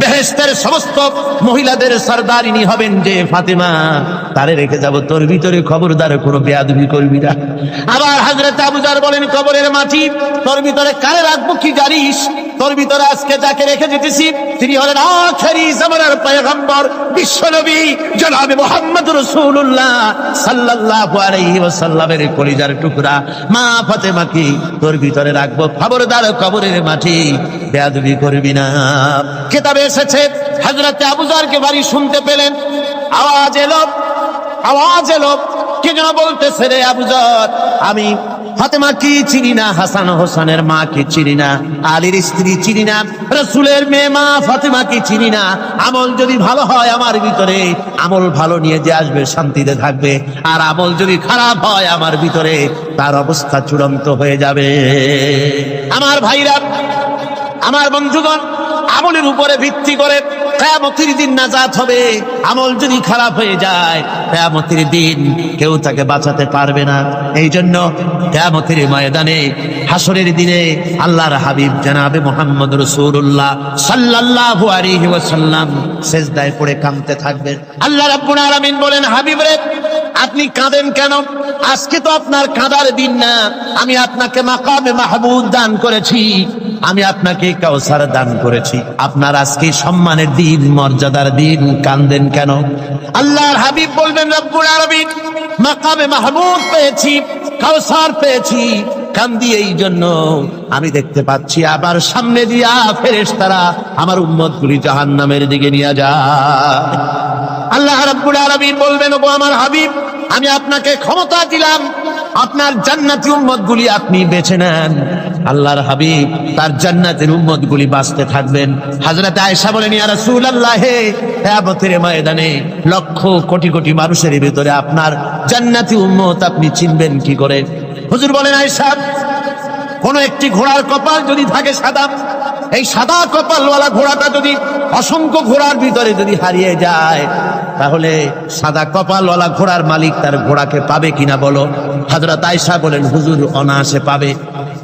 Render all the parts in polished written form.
বেহেশতের সমস্ত মহিলাদের সরদারিনী হবেন যে ফাতেমা, তারে রেখে যাব তোর ভিতরে, খবরদার কোনো বেয়াদবি করবি না। আবার হযরত আবু যর বলেন, কবরের মাটি তোর ভিতরে কারে রাখবো কি জানিস? তোর ভিতরে আজকে যাকে রেখে যেতেছি তিনি হলেন আখেরি জামানার পয়গম্বর বিশ্বনবী জনাবে মুহাম্মদ রাসূলুল্লাহ সাল্লাল্লাহু আলাইহি ওয়াসাল্লামের কলিজার টুকরা মা ফাতেমাকে তোর ভিতরে রাখবো, খবরদার কবরের মাটি বেয়াদবি করবি না। কিতাবে এসেছে হযরত আবু যরকে বাড়ি শুনতে পেলেন, আওয়াজ এলো, কে যেন বলতেছে, রে আবু যর, আমি ফাতেমা কি চিনি না, হাসান হোসেনের মা কি চিনি না, আলীর স্ত্রী চিনি না, রাসূলের মেয়ে মা ফাতেমা কি চিনি না। আমল যদি ভালো হয় আমার ভিতরে, আমল ভালো নিয়ে যে আসবে শান্তিতে থাকবে, আর আমল যদি খারাপ হয় আমার ভিতরে, তার অবস্থা চূড়ান্ত হয়ে যাবে। আমার ভাইরা, আমার বন্ধুগণ, আমলের উপরে ভিত্তি করে কিয়ামতের দিন নাজাত হবে। আমল যদি খারাপ হয়ে যায় কিয়ামতের দিন কেউ তাকে বাঁচাতে পারবে না। এই জন্য কিয়ামতের ময়দানে, হাসরের দিনে আল্লাহর হাবিব জনাবে মুহাম্মদ রাসূলুল্লাহ সাল্লাল্লাহু আলাইহি ওয়াসাল্লাম সিজদায় পড়ে কাঁদতে থাকবেন। আল্লাহ রাব্বুল আলামিন বলেন, হাবিব রে, আপনি কাঁদেন কেন? আজকে তো আপনার কাঁদার দিন না, আমি আপনাকে মাকামে মাহমুদ দান করেছি, আমি আপনাকে কাউসার দান করেছি, আপনার আজকে সম্মানের দিন, মর্যাদার দিন, কাঁদেন কেন? আল্লাহর হাবিব বলবেন, রব্বুল আলামিন মাকামে মাহমুদ পেয়েছি, কাউসার পেয়েছি, কান্দি এই জন্য আমি দেখতে পাচ্ছি আবার সামনে দিয়া ফেরেশতারা আমার উম্মতগুলি জাহান্নামের দিকে নিয়ে যায়। আল্লাহ রাব্বুল আলামিন বলবেন, ওগো আমার হাবিব, আমি আপনাকে ক্ষমতা দিলাম, আপনার জান্নাতি উম্মতগুলি আপনি বেছে নেন। আল্লাহর হাবিব তার জান্নাতের উম্মতগুলি বাঁচতে থাকবেন। হযরত আয়েশা বলেন, ইয়া রাসূলুল্লাহ, কিয়ামতের ময়দানে লক্ষ কোটি কোটি মানুষের ভিতরে আপনার জান্নাতি উম্মত আপনি চিনবেন কি করে? হুজুর বলেন, আয়েশা, কোন একটি ঘোড়ার কপাল যদি থাকে সাদা, এই সাদা কপালওয়ালা ঘোড়াটা যদি অসংখ্য ঘোড়ার ভিতরে যদি হারিয়ে যায়, তাহলে সাদা কপালওয়ালা ঘোড়ার মালিক তার ঘোড়াকে পাবে কিনা বলো? হযরত আয়েশা বলেন, হুজুর, অনায়াসে পাবে।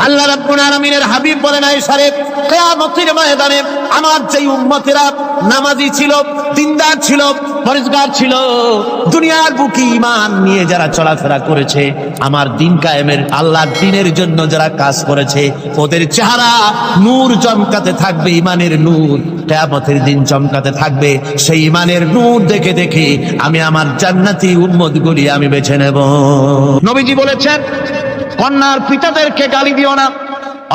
আল্লাহ রাব্বুল আলামিনের হাবিব বলেন, আয়েশা রে, কিয়ামতের ময়দানে আমার যেই উম্মতেরা নামাজি ছিল, দিনদার ছিল, পরেজগার ছিল, দুনিয়ার বুকে ঈমান নিয়ে যারা চলাফেরা করেছে, আমার দিন কায়েমের, আল্লাহর দ্বীনের জন্য যারা কাজ করেছে, ওদের চেহারা নূর চমকাতে থাকবে, ঈমানের নূর কিয়ামতের দিন চমকাতে থাকবে। সেই ঈমানের নূর দেখে দেখে আমি আমার জান্নাতি উম্মতগুলি আমি বেছে নেব। নবীজি বলেছেন, কন্যার পিতাদেরকে গালি দিও না।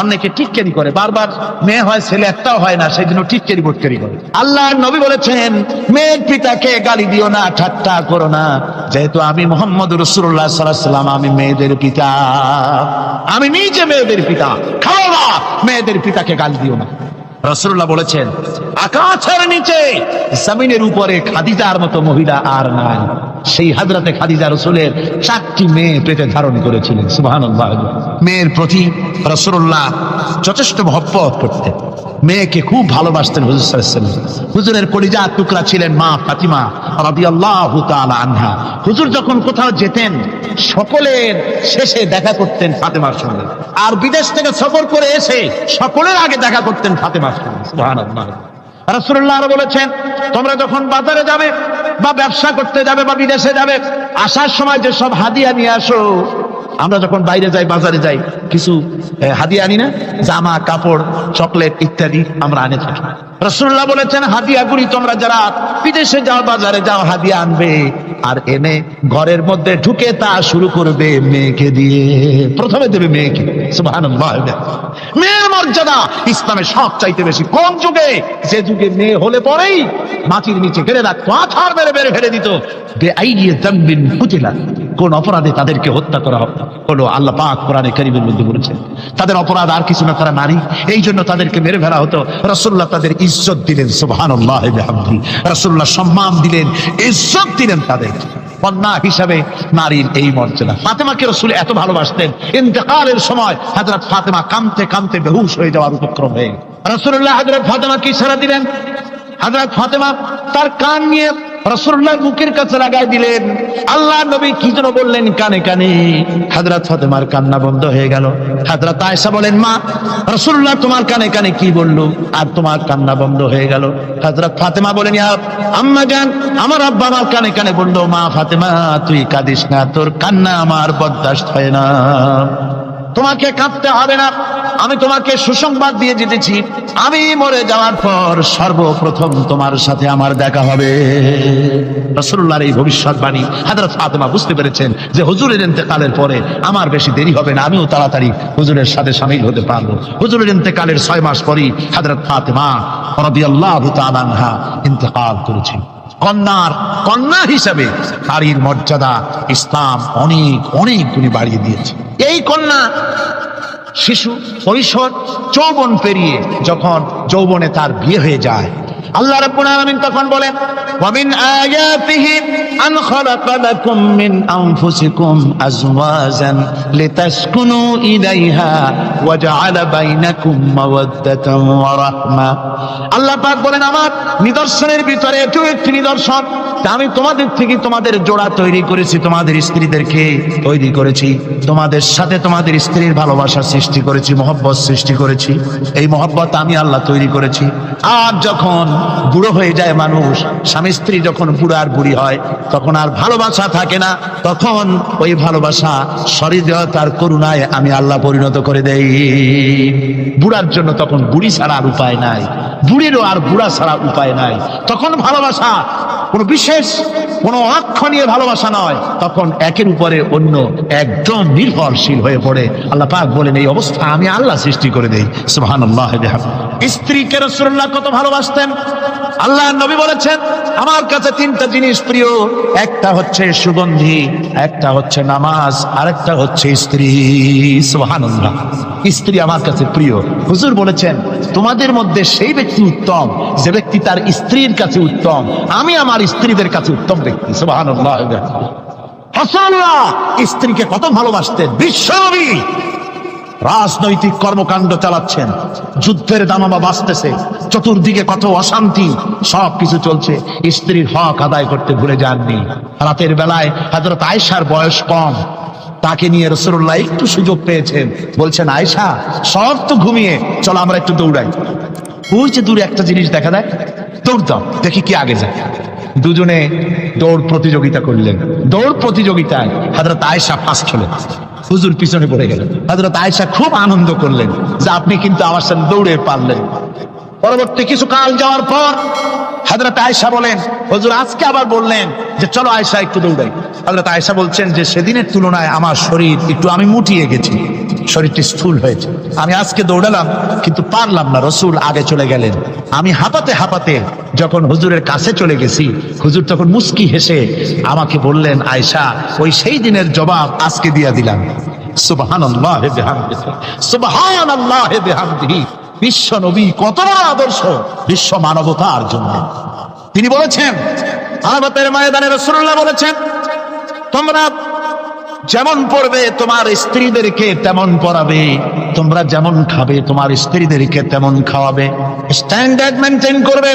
অনেকে টিটকারি করে, বারবার মেয়ে হয় ছেলে একটাও হয় না, সেই জন্য টিটকারি বটকারি করে। আল্লাহর নবী বলেছেন, মেয়ের পিতাকে গালি দিও না, ঠাট্টা করো না, যেহেতু আমি মুহাম্মদ রাসূলুল্লাহ সাল্লাল্লাহু আলাইহি ওয়াসাল্লাম, আমি মেয়েদের পিতা, আমি নিজে মেয়েদের পিতা। খাও না, মেয়েদের পিতাকে গালি দিও না। রাসূলুল্লাহ বলেছেন, আকাশের নিচে জমিনের উপরে খাদিজার মতো মহিলা আর নাই। সেই হযরতে খাদিজা রাসূলের 4টি মেয়ে পেটে ধারণ করেছিলেন। সুবহানাল্লাহ। মেয়ের প্রতি রাসূলুল্লাহ যথেষ্ট মহব্বত করতেন, মেয়েকে খুব ভালোবাসতেন হুজুর সাল্লাল্লাহু আলাইহি ওয়াসাল্লাম। হুজুরের কলিজার টুকরা ছিলেন মা ফাতিমা রাদিয়াল্লাহু তাআলা আনহা। হুজুর যখন কোথাও যেতেন, সকলের শেষে দেখা করতেন ফাতেমার সঙ্গে, আর বিদেশ থেকে সফর করে এসে সকলের আগে দেখা করতেন ফাতেমার সঙ্গে। সুবহানাল্লাহ। রাসূলুল্লাহ আরো বলেছেন, তোমরা যখন বাজারে যাবে বা ব্যবসা করতে যাবে বা বিদেশে যাবে, আসার সময় যে সব হাদিয়া নিয়ে আসো। আমরা যখন বাইরে যাই, বাজারে যাই, কিছু হাদিয়া আনি না? জামা, কাপড়, চকলেট ইত্যাদি আমরা আনে থাকি। রাসূলুল্লাহ বলেছেন, হাদিয়াগুলি তোমরা যারা বিদেশে যাও, বাজারে যাও, হাদিয়া আনবে, আর এনে ঘরের মধ্যে ঢুকে তা শুরু করবে মেয়েকে দিয়ে। প্রথমে দেবে মেয়েকে। সুবহানাল্লাহ। মেয়ের মর্যাদা ইসলামে সব চাইতে বেশি। কোন যুগে? যে যুগে মেয়ে হলে পরেই মাটির নিচে ফেলে রাখতো, আছাড় মেরে মেরে ফেলে দিত। বেআইয়ি যামবিন কুতিলা, কোন অপরাধে তাদেরকে হত্যা করা হলো। আল্লাহ পাক কোরআনে কারীমের মধ্যে বলেছেন, তাদের অপরাধ আর কিছু না, তারা নারী, এই জন্য তাদেরকে মেরে ফেলা হতো। রাসূলুল্লাহ তাদের ইজ্জত দিলেন। সুবহানাল্লাহ বিহামদি। রাসূলুল্লাহ সম্মান দিলেন, ইজ্জত দিলেন তাদের। কন্যা হিসাবে নারীর এই মর্যাদা। ফাতেমাকে রাসূল এত ভালোবাসতেন, ইন্তেকালের সময় হযরত ফাতেমা কাঁদতে কাঁদতে বেহুশ হয়ে যাওয়ার উপক্রম হয়ে রাসূলুল্লাহ হযরত ফাতেমাকে ইশারা দিলেন। হযরত ফাতেমা তার কান নিয়ে রাসূলুল্লাহর মুখের কাছে লাগাই দিলেন। আল্লাহ নবী কি যেন বললেন কানে কানে, হযরত ফাতেমার কান্না বন্ধ হয়ে গেল। হযরত আয়েশা বলেন, মা রাসূলুল্লাহ তোমার কানে কানে কি বললো আর তোমার কান্না বন্ধ হয়ে গেল? হযরত ফাতেমা বলেন, ইয়া আম্মা জান, আমার আব্বা আমার কানে কানে বললো, মা ফাতেমা তুই কাঁদিস না, তোর কান্না আমার বরদাস্ত হয় না, তোমাকে কাঁদতে হবে না। আমি তোমাকে সুসংবাদ দিয়ে যেতেছি, আমি মরে যাওয়ার পর সর্বপ্রথম তোমার সাথে আমার দেখা হবে। রাসূলুল্লাহর এই ভবিষ্যৎবাণী হযরত ফাতেমা বুঝতে পেরেছেন যে হুজুরের ইন্তেকালের পরে আমার বেশি দেরি হবে না, আমিও তাড়াতাড়ি হুজুরের সাথে শামিল হতে পারবো। হুজুরের ইন্তেকালের 6 মাস পরেই হযরত ফাতেমা রাদিয়াল্লাহু তাআলা আনহা ইন্তেকাল করেছেন। কন্যা হিসাবে নারীর মর্যাদা ইসলাম অনেক অনেক গুণে বাড়িয়ে দিয়েছে। এই কন্যা শিশু কৈশোর যৌবন পেরিয়ে যখন যৌবনে তার বিয়ে হয়ে যায়, আল্লাহ রাব্বুল আলামিন তখন বলেন, ওয়া মিন আয়াতিহি আন খালাকা লাকুম মিন আনফুসিকুম আজওয়াজান লিতাসকুনু ইলাইহা ওয়া জাআলা বাইনাকুম মাওয়াদ্দাতান ওয়া রাহমা। আল্লাহ পাক বলেন, আমার নিদর্শনের ভিতরে এটাও একটি নিদর্শন, আমি তোমাদের থেকে তোমাদের জোড়া তৈরি করেছি, তোমাদের স্ত্রীদেরকে তৈরি করেছি, তোমাদের সাথে তোমাদের স্ত্রীর ভালোবাসা সৃষ্টি করেছি, মহব্বত সৃষ্টি করেছি। এই মহব্বত আমি আল্লাহ তৈরি করেছি। আর যখন বুড়ো হয়ে যায় মানুষ, স্বামী স্ত্রী যখন বুড়ো আর বুড়ি হয়, তখন আর ভালোবাসা থাকে না, তখন ওই ভালোবাসা সহৃদয়তার করুণায় আমি আল্লাহ পরিণত করে দেই। বুড়ার জন্য তখন বুড়ি ছাড়া আর উপায় নাই, বুড়িরও আর বুড়া ছাড়া উপায় নাই। তখন ভালোবাসা কোনো বিশেষ কোনো অক্ষণীয় ভালোবাসা নয়, তখন একের উপরে অন্য একদম নির্ভরশীল হয়ে পড়ে। আল্লাহ পাক বলেন, এই অবস্থা আমি আল্লাহ সৃষ্টি করে দেই। সুবহানাল্লাহ। স্ত্রীকে রাসূলুল্লাহ কত ভালোবাসতেন। আল্লাহ নবী বলেছেন, আমার কাছে 3টা জিনিস প্রিয়, একটা হচ্ছে সুগন্ধি, একটা হচ্ছে নামাজ, আরেকটা হচ্ছে স্ত্রী। সুবহানাল্লাহ। স্ত্রী আমার কাছে প্রিয়। হুজুর বলেছেন, তোমাদের মধ্যে সেই ব্যক্তি উত্তম যে ব্যক্তি তার স্ত্রীর কাছে উত্তম, আমি আমার স্ত্রীদের কাছে উত্তম ব্যক্তি। সুবহানাল্লাহ। রাসূলুল্লাহ স্ত্রীকে কত ভালোবাসতেন। বিশ্বনবী রাজনৈতিক কর্মকাণ্ড চালাচ্ছেন, যুদ্ধের দামামা বাজতেছে, চতুর্দিকে কত অশান্তি, সবকিছু চলছে, স্ত্রীর হক আদায় করতে ভুলে যাননি। রাতের বেলায় হযরত আয়েশার বয়স কম, তাকে নিয়ে রাসূলুল্লাহ একটু সুযোগ পেয়েছেন, বলছেন, আয়েশা সব তো ঘুমিয়ে, চলো আমরা একটু দৌড়াই। ওই যে দূরে একটা জিনিস দেখা যায়, দৌড় দাও, দেখি কি আগে যায়। দুজনে দৌড় প্রতিযোগিতা করলেন। দৌড় প্রতিযোগিতায় হযরত আয়েশা ফার্স্ট হলেন, হুজুর পিছনে পড়ে গেলেন। হযরত আয়েশা খুব আনন্দ করলেন যে আপনি কিন্তু আমার সাথে দৌড়ে পারলেন। পরবর্তী কিছু কাল যাওয়ার পর হযরত আয়েশা বলেন, হুজুর আজকে আবার বললেন যে চলো আয়েশা একটু দৌড়াই। হযরত আয়েশা বলছেন যে সেদিনের তুলনায় আমার শরীর একটু, আমি মুটিয়ে গেছি, শরীরটি স্থূল হয়েছে, আমি আজকে দৌড়ালাম কিন্তু পারলাম না। রাসূল আগে চলে গেলেন, আমি হাঁপাতে হাঁপাতে যখন হুজুরের কাছে চলে গেছি, হুজুর তখন মুস্কি হেসে আমাকে বললেন, আয়েশা ওই সেই দিনের জবাব আজকে দিয়া দিলাম। সুবহানাল্লাহ বিহামদিহি, সুবহানাল্লাহ বিহামদিহি। বিশ্ব নবী কত বড় আদর্শ বিশ্ব মানবতার জন্য। তিনি বলেছেন, আরাফাতের ময়দানে রাসূলুল্লাহ বলেছেন, তোমরা যেমন পড়বে তোমার স্ত্রীদেরকে তেমন পড়াবে, তোমরা যেমন খাবে তোমার স্ত্রীদেরকে তেমন খাওয়াবে, স্ট্যান্ডার্ড মেনটেন করবে।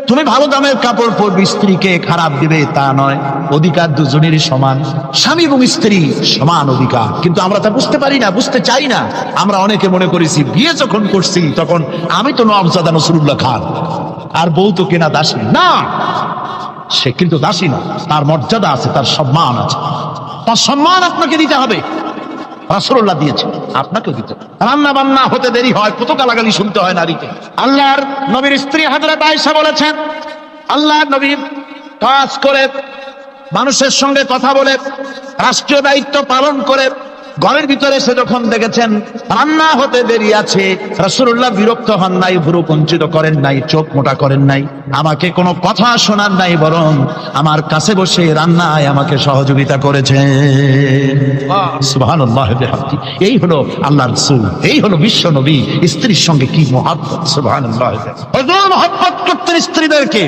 তুমি ভালো দামের কাপড় পরবে, স্ত্রীকে খারাপ দিবে তা নয়। অধিকার দুজনেরই সমান, স্বামী এবং স্ত্রী সমান অধিকার। কিন্তু আমরা তা বুঝতে পারি না, বুঝতে চাই না। আমরা অনেকে মনে করেছি বিয়ে যখন করছি তখন আমি তো নওয়াবজাদা নসরুল্লাহ খান আর বউ তো কেনা দাসী না। সে কিন্তু দাসী না, তার মর্যাদা আছে, তার সম্মান আছে, তার সম্মান আপনাকে দিতে হবে। রাসূলুল্লাহ দিয়েছেন, আপনাকেও দিতে। রান্না বান্না হতে দেরি হয়, কত গালাগালি শুনতে হয় নারীকে। আল্লাহর নবীর স্ত্রী হযরত আয়েশা বলেছেন, আল্লাহর নবী কাজ করে, মানুষের সঙ্গে কথা বলে, রাষ্ট্রীয় দায়িত্ব পালন করে, ঘরের ভিতরে এসে যখন দেখেছেন রান্না হতে দেরি আছে, রাসূলুল্লাহ বিরক্ত হন নাই, ভুরু কুঞ্চিত করেন নাই, চোখ মোটা করেন নাই, আমাকে কোনো কথা শোনার নাই, বরং আমার কাছে বসে রান্নায় আমাকে সহযোগিতা করেছেন। সুবহানাল্লাহ বিহামদিহি। এই হলো আল্লাহর রাসূল, এই হলো বিশ্ব নবী। স্ত্রীর সঙ্গে কি মহব্বত! সুবহানাল্লাহ। হুজুর মহব্বত করতেন স্ত্রীদেরকে।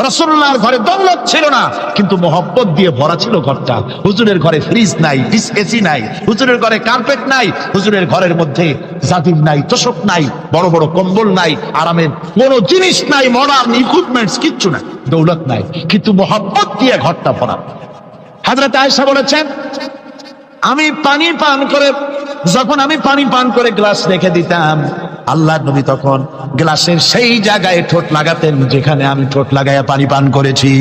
রাসূলুল্লাহর ঘরে দৌলত ছিল না, কিন্তু মোহব্বত দিয়ে ভরা ছিল ঘরটা। হুজুরের ঘরে ফ্রিজ নাই, এসি নাই, হুজুরের ঘরে কার্পেট নাই, হুজুরের ঘরের মধ্যে জাজির নাই, তোশক নাই, বড় বড় কম্বল নাই, আরামের কোনো জিনিস নাই, মডার্ন ইকুইপমেন্টস কিচ্ছু নাই, দৌলত নাই, কিন্তু মোহব্বত দিয়ে ঘরটা ভরা। হযরত আয়েশা বলেছেন, যখন আমি পানি পান করে গ্লাস রেখে দিতাম, আল্লাহর নবী তখন গ্লাসের সেই জায়গায় ঠোঁট লাগাতেন যেখানে আমি ঠোঁট লাগাইয়া পানি পান করেছি।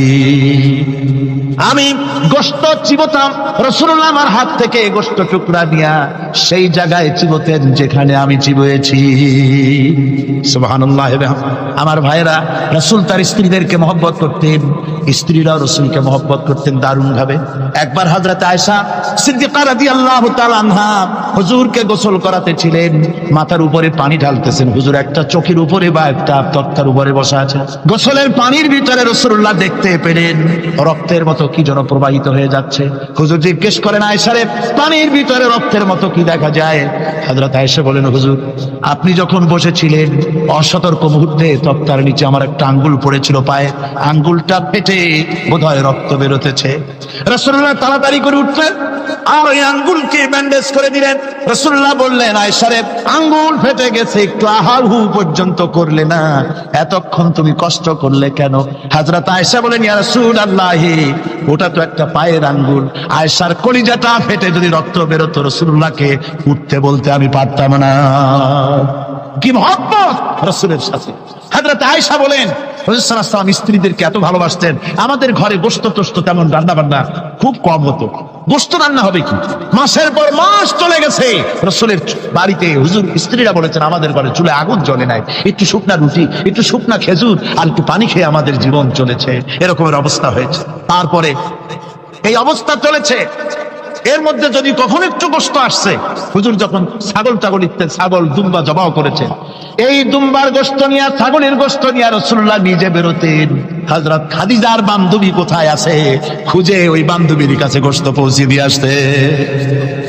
আমি গোশত চিবোতাম, রাসূলুল্লাহ আমার হাত থেকে গোশত টুকরা দিয়া সেই জায়গায় চিবোতেন যেখানে আমি চিবুয়েছি। সুবহানাল্লাহ। আমার ভাইরা, রাসূল তার স্ত্রীদেরকে মহব্বত করতেন, স্ত্রীরাও রাসূলকে মহব্বত করতেন দারুণ ভাবে। একবার হযরত আয়েশা সিদ্দিকা রাদিয়াল্লাহু তাআলা আনহা হুজুরকে গোসল করাতে ছিলেন, মাথার উপরে পানি ঢালতেছেন, হুজুর একটা চোখের উপরে বা একটা তক্তার উপরে বসা আছে। গোসলের পানির ভিতরে রাসূলুল্লাহ দেখতে পেলেন রক্তের মতো কি যেন প্রবাহিত হয়ে যাচ্ছে। হুজুর জিজ্ঞেস করেন, আয়েশা রে, পানির ভিতরে রক্তের মতো কি দেখা যায়? হযরত আয়েশা বলেন, হুজুর আপনি যখন বসেছিলেন অসতর্ক মুহূর্তে তক্তার নিচে আমার একটা আঙ্গুল পড়েছিল পায়ে, আঙ্গুলটা ফেটে বোধহয় রক্ত বেরোতেছে। রাসূলুল্লাহ তাড়াতাড়ি করে উঠলেন আর ওই আঙ্গুলকে ব্যান্ডেজ করে দিলেন। রাসূলুল্লাহ বললেন, আয়েশা রে, আঙ্গুল ফেটে গেছে, একটু আহাহু পর্যন্ত করলে না, এতক্ষণ তুমি কষ্ট করলে কেন? হযরত আয়েশা বলেন, ইয়া রাসূলুল্লাহ, ওটা তো একটা পায়ের আঙ্গুল। আয়েশার কলিজাটা ফেটে যদি রক্ত বেরোতো রাসূলুল্লাহকে উঠতে বলতে আমি পারতাম না। কি মহব্বত রাসূলের সাথে। হযরত আয়েশা বলেন, রাসূল সাল্লাল্লাহু আলাইহি ওয়াসাল্লাম স্ত্রীদেরকে এত ভালোবাসতেন, আমাদের ঘরে গোশত টোস্ত তেমন রান্না বান্না খুব কম হতো। গোশত রান্না হবে কি, মাসের পর মাস চলে গেছে রাসূলের বাড়িতে, হুজুর স্ত্রীরা বলেছেন আমাদের ঘরে চুলে আগুন জ্বলে নাই, একটু শুকনা রুটি, একটু শুকনা খেজুর আর একটু পানি খেয়ে আমাদের জীবন চলেছে, এরকমের অবস্থা হয়েছে। তারপরে এই অবস্থা চলেছে, এর মধ্যে যদি কখনো একটু গোশত আসছে, হুজুর যখন ছাগল দুম্বা জবাও করেছেন, এই দুম্বার গোশত নিয়ে, ছাগলের গোশত নিয়ে রাসূলুল্লাহ নিজে বেরোতেন। হযরত খাদিজার বান্ধবী কোথায় আছে খুঁজে ওই বান্ধবীর কাছে গোশত পৌঁছে দিয়ে আসতে।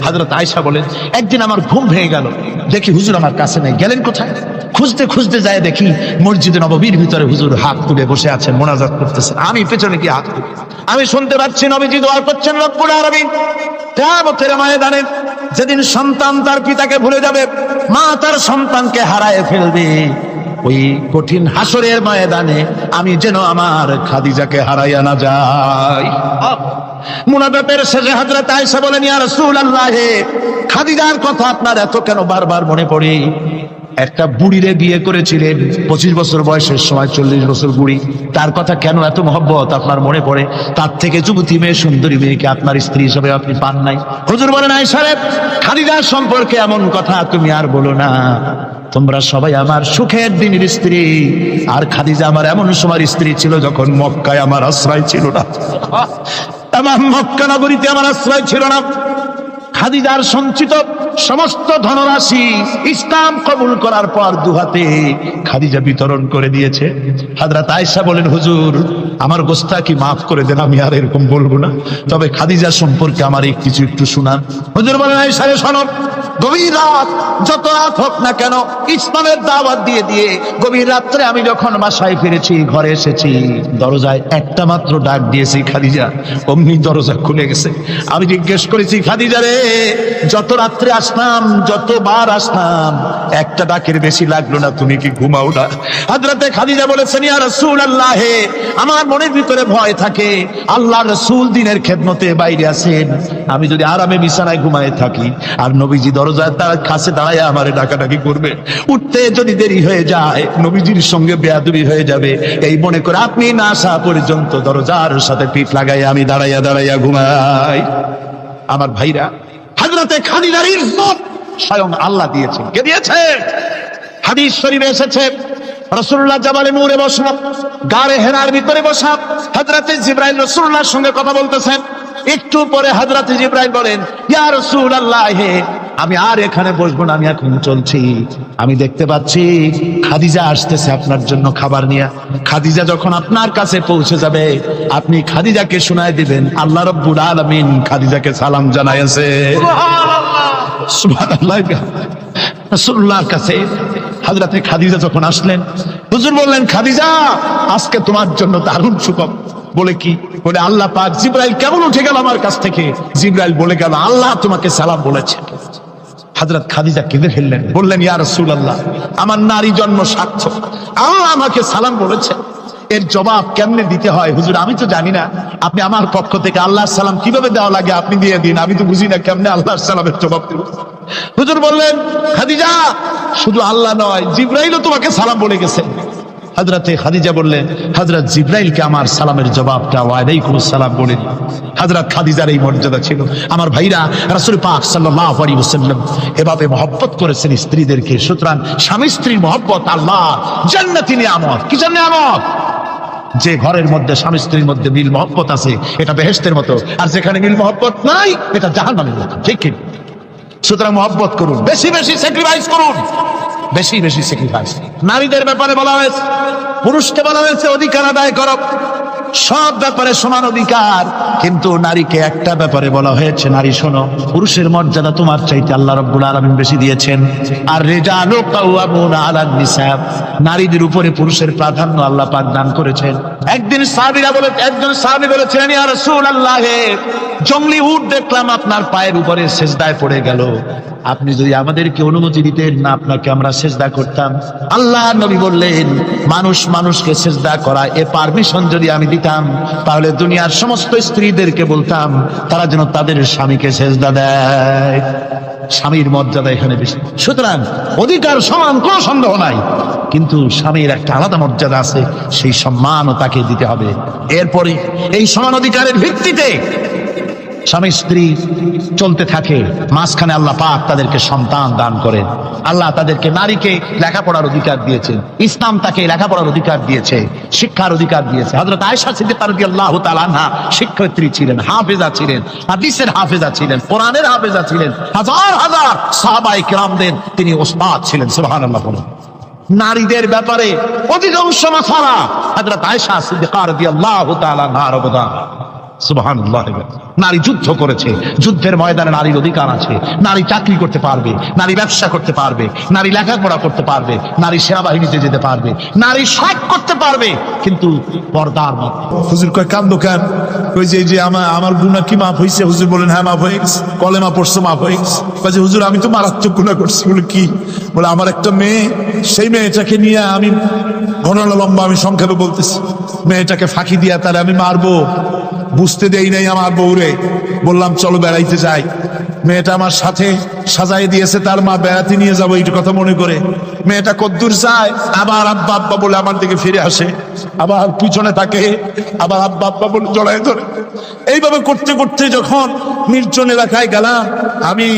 হযরত আয়েশা বলেন, একদিন আমার ঘুম ভেঙে গেল, দেখি হুজুর আমার কাছে নেই, গেলেন কোথায়? খুঁজতে খুঁজতে যায় দেখি মসজিদে নববীর ভিতরে হুজুর হাত তুলে বসে আছেন, মোনাজাত করতেছেন। আমি পেছনে কি হাত তুলি, আমি শুনতে পাচ্ছি নবীজি দোয়া করছেন রব্বুল আলামিন। কিয়ামতের ময়দানে যেদিন সন্তান তার পিতাকে ভুলে যাবে, মা তার সন্তানকে হারায় ফেলবে, ওই কঠিন হাসরের ময়দানে আমি যেন আমার খাদিজাকে হারাইয়া না যাই। মুনাজাতের শেষে হযরত আয়েশা বলেন, ইয়া রাসূলুল্লাহ, খাদিজার কথা আপনার এত কেন বারবার মনে পড়ে? একটা বুড়িরে বিয়ে করেছিলেন 25 বছর বয়সের সময়, 40 বছর বুড়ি, তার কথা কেন এত মহব্বত আপনার মনে পড়ে? তার থেকে যুবতী মেয়ে, সুন্দরী মেয়েকে আপনার স্ত্রী হিসেবে আপনি পান নাই। হুজুর বলেন, আয়েশা রে, খাদিজার সম্পর্কে এমন কথা তুমি আর বলো না, তোমরা সবাই আমার সুখের দিনের স্ত্রী, আর খাদিজা আমার এমন সময় স্ত্রী ছিল যখন মক্কায় আমার আশ্রয় ছিল না, আমার মক্কা নগরীতে আমার আশ্রয় ছিল না। খাদিজার সঞ্চিত সমস্ত ধনরাশি ইসলাম কবুল করার পর দুহাতে খাদিজা বিতরণ করে দিয়েছে। হযরত আয়েশা বলেন, হুজুর আমার গোস্তাকি মাফ করে দেন, আমি আর এরকম বলবো না, তবে খাদিজা সম্পর্কে আমার কিছু একটু শোনান। হুজুর বলেন, আয়েশা রে শোনো, গভীর রাত, যত রাত হোক না কেন, ইসলামের দাওয়াত দিয়ে দিয়ে গভীর রাত্রে আমি যখন বাসায় ফিরেছি, ঘরে এসেছি, দরজায় একটা মাত্র ডাক দিয়েছি, খাদিজা, অমনি দরজা খুলে গেছে। আমি জিজ্ঞেস করেছি, খাদিজা রে, যত রাত্রে আসলাম, যতবার আসলাম, একটা ডাকের বেশি লাগলো না, তুমি কি ঘুমাও না? হযরতে খাদিজা বলেছেন, ইয়া রাসূলুল্লাহ, আমার মনের ভিতরে ভয় থাকে, আল্লাহর রাসূল দিনের খেদমতে বাইরে আছেন, আমি যদি আরামে বিছানায় ঘুমায় থাকি আর নবীজি দরজায় তার কাছে দাঁড়ায় আমারে ডাকাডাকি করবে, উঠতে যদি দেরি হয়ে যায় নবীজির সঙ্গে বেয়াদবি হয়ে যাবে, এই মনে করে আপনি না আসা পর্যন্ত দরজার সাথে পিঠ লাগাই আমি দাঁড়াইয়া দাঁড়াইয়া ঘুমাই। আমার ভাইরা, হযরতে খাদিজার ইজ্জত স্বয়ং আল্লাহ দিয়েছেন। কে দিয়েছে? হাদিস শরীফে এসেছে, রাসূলুল্লাহ জাবালে নূরে বসা, গারে হেরার ভিতরে বসা, হযরতে জিবরাইল রাসূলুল্লাহর সঙ্গে কথা বলতেছেন। একটু পরে হযরতে জিবরাইল বলেন, ইয়া রাসূলুল্লাহ, আমি আর এখানে বসবো না, আমি এখন চলছি। আমি দেখতে পাচ্ছি খাদিজা আসতেছে আপনার জন্য খাবার নিয়ে। খাদিজা যখন আপনার কাছে পৌঁছে যাবে, আপনি খাদিজাকে শোনায় দিবেন আল্লাহ রাব্বুল আলামিন খাদিজাকে সালাম জানাইছে। সুবহানাল্লাহ। রাসূলুল্লাহর কাছে হযরতে খাদিজা যখন আসলেন, হুজুর বললেন, খাদিজা আজকে তোমার জন্য দারুণ সুখবর। বলে কি? বলে আল্লাহ পাক, জিবরাইল কেমন উঠে গেল আমার কাছ থেকে, জিবরাইল বলে গেল আল্লাহ তোমাকে সালাম বলেছে। হযরত খাদিজা কেঁদে ফেললেন, বললেন ইয়া রাসূলুল্লাহ, আমার নারী জন্ম সার্থক, আল্লাহ আমাকে সালাম বলেছে, এর জবাব কেমনে দিতে হয় হুজুর আমি তো জানি না, আপনি আমার পক্ষ থেকে আল্লাহর সালাম কিভাবে দেওয়া লাগে আপনি দিয়ে দিন, আমি তো বুঝি না কেমনে আল্লাহর সালামের জবাব দেব। হুজুর বললেন, খাদিজা শুধু আল্লাহ নয়, জিবরাইলও তোমাকে সালাম বলে গেছে। হযরতে খাদিজা বললেন, হযরত জিবরাইলকে আমার সালামের জবাবটা ওয়ালাইকুমুস সালাম বলেন। হযরত খাদিজার এই মর্যাদা ছিল। আমার ভাইরা, রাসূল পাক সাল্লাল্লাহু আলাইহি ওয়াসাল্লাম এভাবে মহব্বত করেছেন স্ত্রীদেরকে। সুতরাং স্বামী স্ত্রীর মহব্বত আল্লাহ জান্নাতি নিয়ামত। কি নিয়ামত? যে ঘরের মধ্যে স্বামী স্ত্রীর মধ্যে মিল মহব্বত আছে এটা বেহেশতের মতো, আর যেখানে মিল মহব্বত নাই এটা জাহান্নামের মতো। ঠিক কি? সুতরাং মহব্বত করুন, বেশি বেশি স্যাক্রিফাইস করুন, বেশি বেশি স্যাক্রিফাইস। নারীদের ব্যাপারে বলা হয়েছে, পুরুষকে বলা হয়েছে অধিকার আদায় করো, সব ব্যাপারে সমান অধিকার, কিন্তু নারীকে একটা ব্যাপারে বলা হয়েছে, নারী শোনো, পুরুষের মর্যাদা তোমার চাইতে আল্লাহ রাব্বুল আলামিন বেশি দিয়েছেন। আর রিজালু কাওয়ামুনা আলান নিসা, নারীদের উপরে পুরুষের প্রাধান্য আল্লাহ পাক দান করেছেন। একজন সাহাবী বলেছিলেন, ইয়া রাসূলুল্লাহ, জংলি উট দেখলাম আপনার পায়ের উপরে সেজদায় পড়ে গেল, আপনি যদি আমাদেরকে অনুমতি দিতেন না আপনাকে আমরা সেজদা করতাম। আল্লাহ নবী বললেন, মানুষ মানুষকে সেজদা করা এ পারমিশন যদি আমি দিতাম তাহলে দুনিয়ার সমস্ত স্ত্রীদেরকে বলতাম তারা যেন তাদের স্বামীকে সেজদা দেয়। স্বামীর মর্যাদা এখানে বেশি। সুতরাং অধিকার সমান, কোনো সন্দেহ নাই, কিন্তু স্বামীর একটা আলাদা মর্যাদা আছে, সেই সম্মানও তাকে দিতে হবে। এরপরে এই সমান অধিকারের ভিত্তিতে স্বামী স্ত্রী চলতে থাকে, মাঝখানে আল্লাহ পাক তাদেরকে সন্তান দান করেন। আল্লাহ তাদেরকে, নারীকে লেখাপড়ার অধিকার দিয়েছেন, ইসলাম তাকে লেখাপড়ার অধিকার দিয়েছে, শিক্ষার অধিকার দিয়েছে। হযরত আয়েশা সিদ্দিকা রাদিয়াল্লাহু তাআলা আনহা শিক্ষয়িত্রী ছিলেন, হাফেজা ছিলেন, হাদিসের হাফেজা ছিলেন, কোরআনের হাফেজা ছিলেন, হাজার হাজার সাহাবায়ে কেরামদের তিনি ওস্তাদ ছিলেন। সুবহানাল্লাহ বলুন। নারীদের ব্যাপারে অধিকাংশ মাসালা হযরত আয়েশা সিদ্দিকা রাদিয়াল্লাহু তাআলা আনহার অবদান। সুবহানাল্লাহ। নারী যুদ্ধ করেছে, যুদ্ধের ময়দানে নারীর অধিকার আছে, নারী চাকরি করতে পারবে, নারী ব্যবসা করতে পারবে, নারী লেখাপড়া করতে পারবে, নারী সেনাবাহিনীতে যেতে পারবে, নারী সব করতে পারবে, কিন্তু পর্দার মধ্যে। হুজুর কয় কান্দো কেন? ওই যে আমার গুনাহ কি মাফ হয়েছে? হুজুর বলেন হ্যাঁ মাফ হয়ে গেছে। কলেমা পড়ছো, মাফ হয়ে গেছে। কয় যে হুজুর আমি তো মারাত্মক গুনাহ করছি। বলে কি? বলে আমার একটা মেয়ে, সেই মেয়েটাকে নিয়ে আমি ঘটনা লম্বা, আমি সংক্ষেপে বলতেছি, মেয়েটাকে ফাঁকি দিয়া তারে আমি মারবো, বুঝতে দেই নাই আমার বউরে, বললাম চলো বেড়াইতে যাই, মেয়েটা আমার সাথে সাজাই দিয়েছে তার মা, বেড়াতে নিয়ে যাবো এইটা কথা মনে করে। মেয়েটা কদ্দূর যায়, আবার আব্বা আব্বা বলে আমার দিকে ফিরে আসে, আবার পিছনে থাকে, আবার আব্বা আব্বা বলে জড়ায় ধরে। এইভাবে করতে করতে যখন নির্জন এলাকায় গেলাম, আমি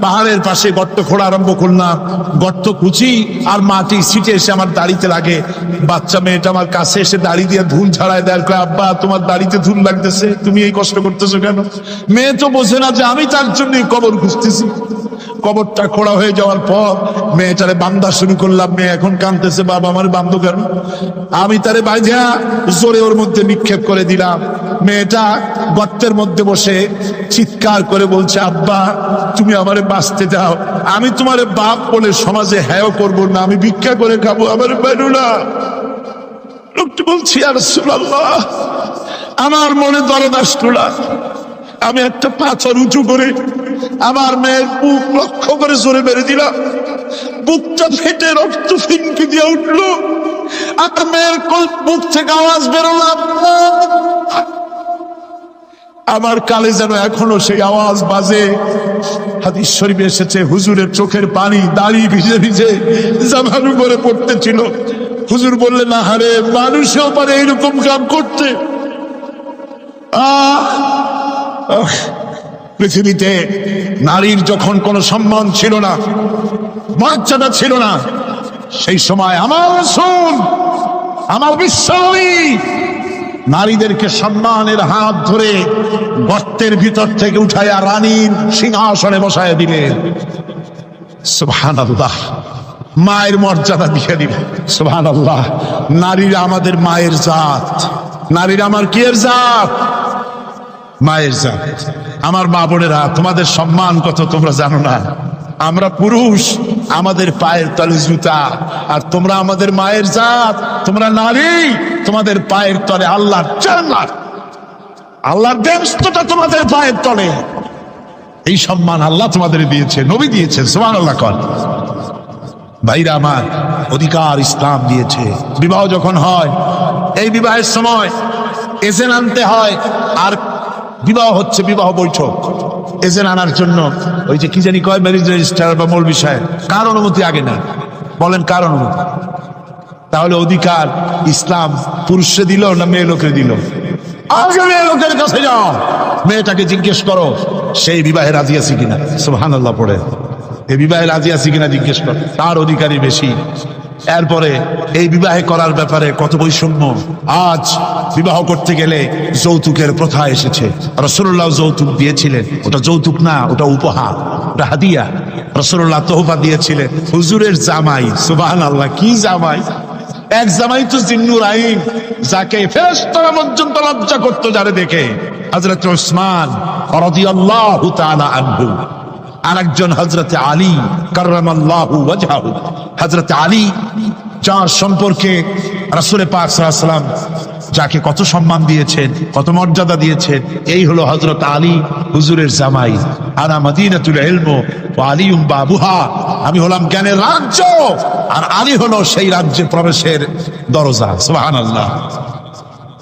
পাহাড়ের পাশে গর্ত খোঁড়া আরম্ভ করলাম, গর্ত কুচি আর মাটি ছিটে এসে আমার দাড়িতে লাগে। বাচ্চা মেয়েটা আমার কাছে এসে দাড়ি দিয়ে ধুল ছাড়ায় দেয়, আব্বা তোমার দাড়িতে ধুল লাগতেছে, তুমি এই কষ্ট করতেছো কেন? মেয়ে তো বোঝে না যে আমি তার জন্য কবর খুঁজতেছি। কবরটা খোঁড়া হয়ে যাওয়ার পর মেয়েটারে বান্ধা শুরু করলাম। মেয়ে এখন কাঁদতেছে, বাবা আমার বান্ধব কেন? আমি তারে বাইধা জোরে ওর মধ্যে নিক্ষেপ করে দিলাম। মেয়েটা গর্তের মধ্যে বসে চিৎকার করে বলছে, আব্বা তুমি আমারে বাঁচতে দাও, আমি তোমারে বাপ বলে সমাজে হ্যাঁ করবো না, আমি ভিক্ষা করে খাবো, আমার বেরো না। লোকটি বলছি, ইয়া রাসূলুল্লাহ, আমার মনে দরদ আসলো না। আমি একটা পাথর উঁচু করে আমার মেয়ের বুক লক্ষ্য করে জোরে মেরে দিলাম। বুকটা ফেটে রক্ত ফিনকি দিয়ে উঠলো, আর মেয়ের বুক থেকে আওয়াজ বেরোলো। আমার কালে যেন এখনো সেই আওয়াজ বাজে। হাদিস শরীফে এসেছে, হুজুরের চোখের পানি দাড়ি ভিজে ভিজে জামার উপরে পড়তেছিল। হুজুর বললেন, আহারে, মানুষও পারে এইরকম কাম করতে। পৃথিবীতে নারীর যখন কোনো সম্মান ছিল না, মর্যাদা ছিল না, সেই সময় আমার রাসূল, আমার বিশ্বনবী নারীদেরকে সম্মানের হাত ধরে গর্তের ভিতর থেকে উঠাইয়া রানীর সিংহাসনে বসায় দিলেন। সুবহানাল্লাহ। মায়ের মর্যাদা দিয়ে দিলেন। সুবহানাল্লাহ। নারীরা আমাদের মায়ের জাত, নারীরা আমার কিয়ের জাত? মায়ের জাত। আমার মা বোনেরা, তোমাদের সম্মান কত তোমরা জানো না। আমরা পুরুষ, আমাদের পায়ের তলে জুতা, আর তোমরা আমাদের মায়ের জাত, তোমরা নারী, তোমাদের পায়ের তলে আল্লাহর জান্নাত, আল্লাহর বেহেশতটা তোমাদের পায়ের তলে। এই সম্মান আল্লাহ তোমাদের দিয়েছে, নবী দিয়েছে, সুবহানাল্লাহ কর। ভাইরা আমার, অধিকার ইসলাম দিয়েছে। বিবাহ যখন হয়, এই বিবাহের সময় এজেন্ট আনতে হয়। আর বিবাহ হচ্ছে বিবাহ বৈঠক, এজেন্ট আনার জন্য ওই যে কি জানি কয় ম্যারেজ রেজিস্ট্রার বা মৌলবি সাহেব, কার অনুমতি আগে না? বলেন কার অনুমতি? তাহলে অধিকার ইসলাম পুরুষে দিল না মেয়ে লোকের দিল? আগে মেয়ে লোকের কাছে যাও, মেয়েটাকে জিজ্ঞেস করো সেই বিবাহে রাজি আছে কিনা। সুবহানাল্লাহ পড়ে, এই বিবাহে রাজি আছে কিনা জিজ্ঞেস করো, তার অধিকারই বেশি। এরপরে এই বিবাহে করার ব্যাপারে কত বৈষম্য। আজ বিবাহ করতে গেলে যৌতুকের প্রথা এসেছে। রাসূলুল্লাহ যৌতুক দিয়েছিলেন, ওটা যৌতুক না, ওটা উপহার, ওটা হাদিয়া। রাসূলুল্লাহ তোহফা দিয়েছিলেন হুজুরের জামাই। সুবহানাল্লাহ, কি জামাই! এক জামাই তো জিন্নুর আইন, যাকে ফেরেশতারা পর্যন্ত লজ্জা করতো যারে দেখে, হযরত উসমান রাদিয়াল্লাহু তাআলা আনহু। আরেকজন হযরত আলী কাররামাল্লাহু ওয়াজহাহু। হযরত আলী, যার সম্পর্কে রাসূল পাক সাল্লাল্লাহু আলাইহি ওয়াসাল্লাম যাকে কত সম্মান দিয়েছেন, কত মর্যাদা দিয়েছেন, এই হলো হযরত আলী হুজুরের জামাই। আনা মদিনাতুল ইলম ওয়া আলিউম বাবুহা, আমি হলাম জ্ঞানের রাজ্য, আর আলী হলো সেই রাজ্যে প্রবেশের দরজা। সুবহানাল্লাহ।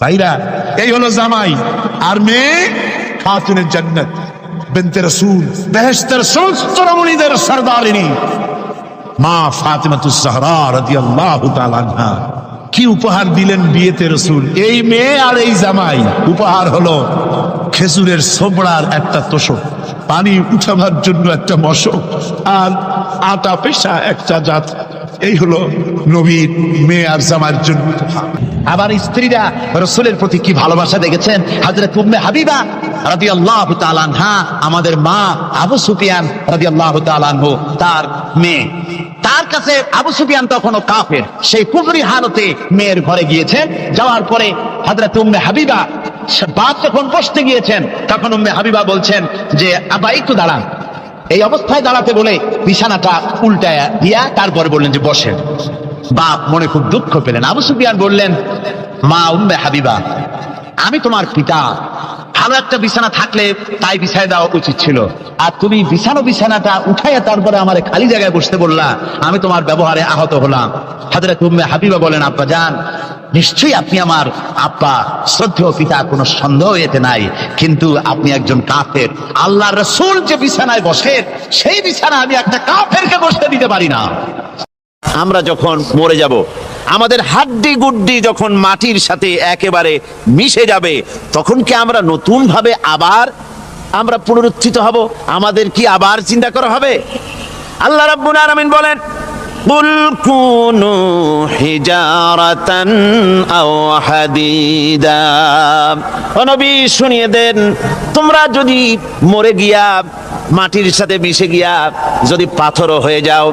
ভাইরা, এই হলো জামাই। আর মেয়ে খাতুনে জান্নাত বিনতে রাসূল, বেহেশতের সমস্ত রমণীদের সরদারিনী মা ফাতিমাতুজ জাহরা রাদিয়াল্লাহু তাআলা আনহা। কি উপহার দিলেন বিয়েতে রাসূল! এই মেয়ে আর এই জামাই। উপহার হলো খেজুরের ছোবড়ার একটা তোষক, পানি উঠাবার জন্য একটা মশক, আর আটা পেশা একটা জাত। এই হলো নবীর মেয়ে আর জামাইয়ের জন্য। আবার স্ত্রীরা রাসূলের প্রতি কি ভালোবাসা দেখেছেন। হযরত উম্মে হাবিবা রাদিয়াল্লাহু তাআলা আনহা, আমাদের মা আবু সুফিয়ান রাদিয়াল্লাহু তাআলা আনহু, তার মেয়ে। তার কাছে আবু সুফিয়ান তখনও কাফের, সেই কুফরি হালতে মেয়ের ঘরে গিয়েছেন। যাওয়ার পরে হযরত উম্মে হাবিবা বাপ যখন বসতে গিয়েছেন, তখন উম্মে হাবিবা বলছেন যে আব্বা একটু দাঁড়ান। এই অবস্থায় দাঁড়াতে বলে বিছানাটা উল্টায় দিয়া তারপরে বললেন যে বসেন। বাপ মনে খুব দুঃখ পেলেন। আবু সুফিয়ান বললেন, মা উম্মে হাবিবা, আমি তোমার পিতা, ভালো একটা বিছানা থাকলে তাই বিছায় দেওয়া উচিত ছিল, আর তুমি বিছানাটা উঠাইয়া তারপরে আমার খালি জায়গায় বসতে বললা, আমি তোমার ব্যবহারে আহত হলাম। হযরত উম্মে হাবিবা বলেন, আব্বা জান, নিশ্চয়ই আপনি আমার আব্বা, শ্রদ্ধেয় পিতা, কোনো সন্দেহ এতে নাই, কিন্তু আপনি একজন কাফের। আল্লাহর রাসূল যে বিছানায় বসেন, সেই বিছানা আমি একটা কাফেরকে বসতে দিতে পারি না। আমরা যখন মরে যাব, আমাদের হাড্ডি গুড্ডি যখন মাটির সাথে একেবারে মিশে যাবে, তখন কি আমরা নতুন ভাবে আবার আমরা পুনরুত্থিত হব? আমাদের কি আবার চিন্তা করা হবে? আল্লাহ রাব্বুল আলামিন বলেন, কুল কুনু হিজারাতান আও হাদিদা। ও নবী, শুনিয়ে দেন, তোমরা যদি মরে গিয়া মাটির সাথে মিশে গিয়া যদি পাথরও হয়ে যাও,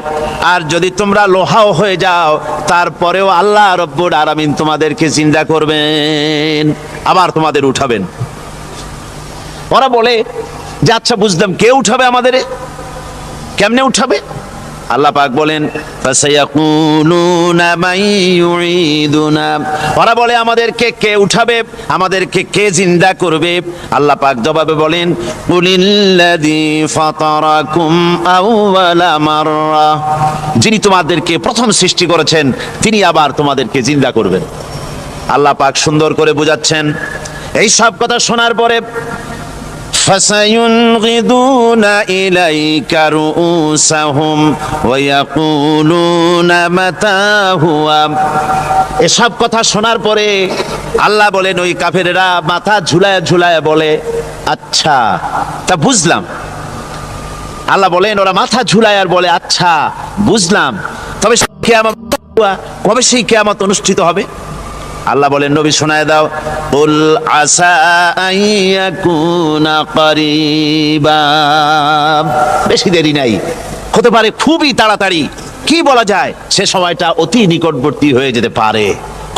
আর যদি তোমরা লোহাও হয়ে যাও, তারপরেও আল্লাহ রব্বুল আলামিন তোমাদেরকে চিন্তা করবেন, আবার তোমাদের উঠাবেন। ওরা বলে যে আচ্ছা বুঝলাম, কে উঠাবে আমাদের? কেমনে উঠাবে? আল্লাহ পাক বলেন, ফাসায়াকুলুনা মান ইউঈদুনা। ওরা বলে আমাদেরকে কে উঠাবে, আমাদেরকে কে জিন্দা করবে? আল্লাহ পাক জবাবে বলেন, কুলিল্লাযী ফাতারাকুম আউওয়ালা মাররা। যিনি তোমাদেরকে প্রথম সৃষ্টি করেছেন, তিনি আবার তোমাদেরকে জিন্দা করবেন। আল্লাহ পাক সুন্দর করে বোঝাচ্ছেন। এই সব কথা শোনার পরে فَسَيُنْغِضُونَ إِلَيْكَ رُؤُوسَهُمْ وَيَقُولُونَ مَتَى هُوَ। এসব কথা শোনার পরে আল্লাহ বলেন, ওই কাফেরেরা মাথা ঝুলায় ঝুলায় বলে, আচ্ছা তা বুঝলাম। আল্লাহ বলেন, ওরা মাথা ঝুলায় আর বলে, আচ্ছা বুঝলাম, তবে কিয়ামত কবে সেই কিয়ামত অনুষ্ঠিত হবে? আল্লাহ বলেন, নবী শোনায় দাও, কুল আসা আইয়াকুনা করিবা। বেশি দেরি নাই, হতে পারে খুবই তাড়াতাড়ি। কি বলা যায়, সে সময়টা অতি নিকটবর্তী হয়ে যেতে পারে,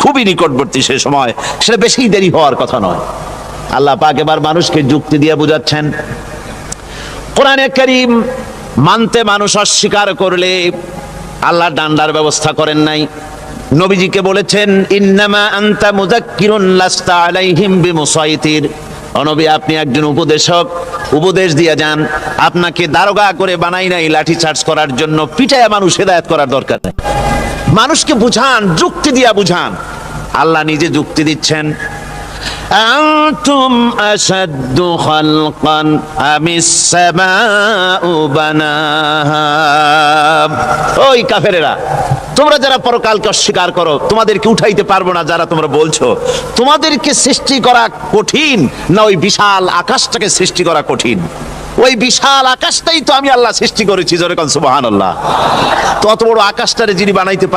খুবই নিকটবর্তী সে সময়, সেটা বেশি দেরি হওয়ার কথা নয়। আল্লাহ পাক এবার মানুষকে যুক্তি দিয়ে বোঝাচ্ছেন। কোরআনে কারীম মানতে মানুষ অস্বীকার করলে আল্লাহ ডান্ডার ব্যবস্থা করেন নাই। নবীজিকে বলেছেন ইন্নামা আনতা মুযাক্কিরুন লাস্তা আলাইহিম বিমুসাইতির। নবী, আপনি একজন উপদেশক, উপদেশ দিয়ে যান। আপনাকে দারোগা করে বানাই নাই লাঠি চার্জ করার জন্য, পিটায়া মানুষ হেদায়েত করার দরকার নেই। মানুষকে বুঝান, যুক্তি দিয়া বুঝান। আল্লাহ নিজে যুক্তি দিচ্ছেন, আনতুম আশাদ্দু খালকান আমিস সামাউ বানাহা। ওই কাফেরেরা, তোমরা যারা পরকালকে অস্বীকার করো, তোমাদেরকে উঠাইতে পারবো না যারা তোমরা বলছো, তোমাদেরকে সৃষ্টি করা কঠিন না ওই বিশাল আকাশটাকে সৃষ্টি করা কঠিন? ওই বিশাল আকাশটাই তো আমি আল্লাহ সৃষ্টি করেছি, জোরে কোন সুবহানাল্লাহ। তত বড় আকাশটারে যিনি বানাইতে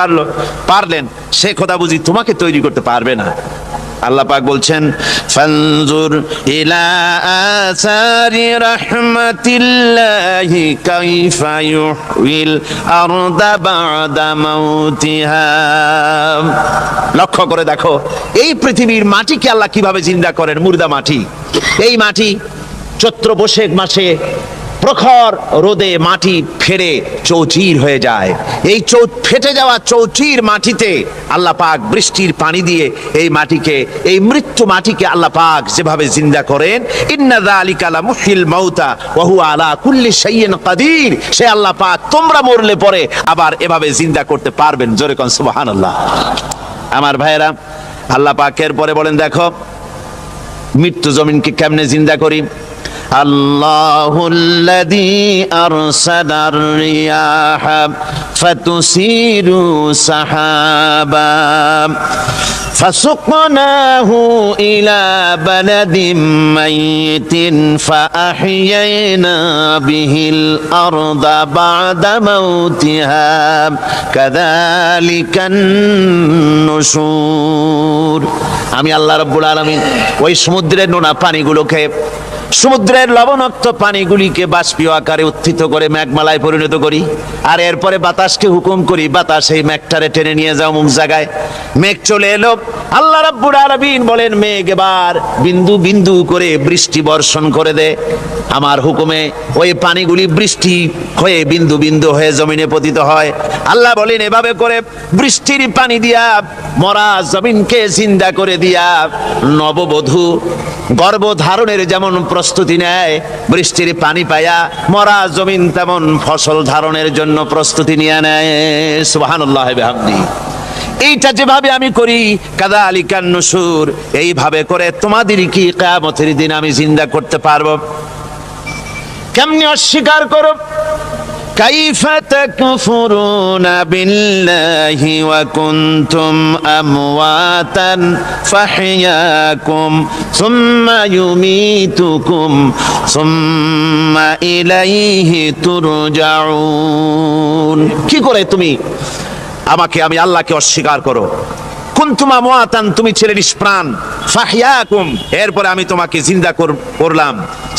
পারলেন, সে খোদা বুঝি তোমাকে তৈরি করতে পারবে না? আল্লাহ পাক বলছেন ফানজুর ইলা আসারি রাহমাতিল্লাহি কাইফা ইউহিল আরদা বাদা মাউতিহা। লক্ষ্য করে দেখো এই পৃথিবীর মাটিকে আল্লাহ কিভাবে জিন্দা করেন, মুর্দা মাটি। এই মাটি চৈত্র বৈশাখ মাসে প্রখর রোদে মাটি ফেটে চৌচির হয়ে যায়। এই ফেটে যাওয়া চৌচির মাটিতে আল্লাহ পাক বৃষ্টির পানি দিয়ে এই মাটিকে, এই মৃত্যু মাটিকে আল্লাহ পাক যেভাবে জিন্দা করেন, ইন্না যালিকা লামুহিল মাউতা ওয়া হুয়া আলা কুল্লি শাইইন কাদির। সে আল্লাহ পাক তোমরা মরলে পরে আবার এভাবে জিন্দা করতে পারবেন, জোরে কোন সুবহানাল্লাহ। আমার ভাইয়েরা, আল্লাহ পাকের পরে বলেন দেখো মৃত্যু জমিনকে কেমনে জিন্দা করি। আল্লাহুল্লাযী আরসালার রিয়াহা ফাতুসিরু সাহাবা ফাসুকনাহু ইলা বালাদিম মাইতিন ফাআহইয়ানা বিহিল আরদা বা'দা মাউতিহা কাযালিকান নুশুর। আমি আল্লাহ রাব্বুল আলামিন ওই সমুদ্রের নোনা পানিগুলোকে, সমুদ্রের লবণাক্ত পানিগুলিকে বাষ্পীয় আকারে উত্থিত করে মেঘমালায় পরিণত করি, আর এরপরে বাতাসকে হুকুম করি, বাতাস এই মেঘটারে টেনে নিয়ে যাও মুখ জায়গায়। মেঘ চলে এলো, আল্লাহ রাব্বুল আলামিন বলেন মেঘ এবার বিন্দু বিন্দু করে বৃষ্টি বর্ষণ করে দে। আমার হুকুমে ওই পানিগুলি বৃষ্টি হয়ে বিন্দু বিন্দু হয়ে জমিনে পতিত হয়। আল্লাহ বলেন এভাবে করে বৃষ্টির পানি দিয়া মরা জমিনকে জিন্দা করে দিয়া নববধূ গর্ভধারণের যেমন প্রস্তুতি নেয়, বৃষ্টির পানি পায়া মরা জমিন তেমন ফসল ধারণের জন্য প্রস্তুতি নিয়ে নেয়। সুবহানাল্লাহ বিহামদি। এইটা যেভাবে আমি করি কাযালিকান নুশুর, এইভাবে করে তোমাদের কি কিয়ামতের দিন আমি জিন্দা করতে পারবো? কেমনে অস্বীকার করো? কাইফা তাকফুরুনা বিল্লাহি ওয়া কুনতুম আমওয়াতান ফাহইয়াকুম সুম্মা ইউমীতুকুম সুম্মা ইলাইহি তুরজাউন। কি করে তুমি আমাকে, আমি আল্লাহকে অস্বীকার করো? কুনতুম আমওয়াতান, তুমি ছিলে নিষ্প্রাণ, ফাহইয়াকুম, এরপরে আমি তোমাকে জিন্দা করলাম,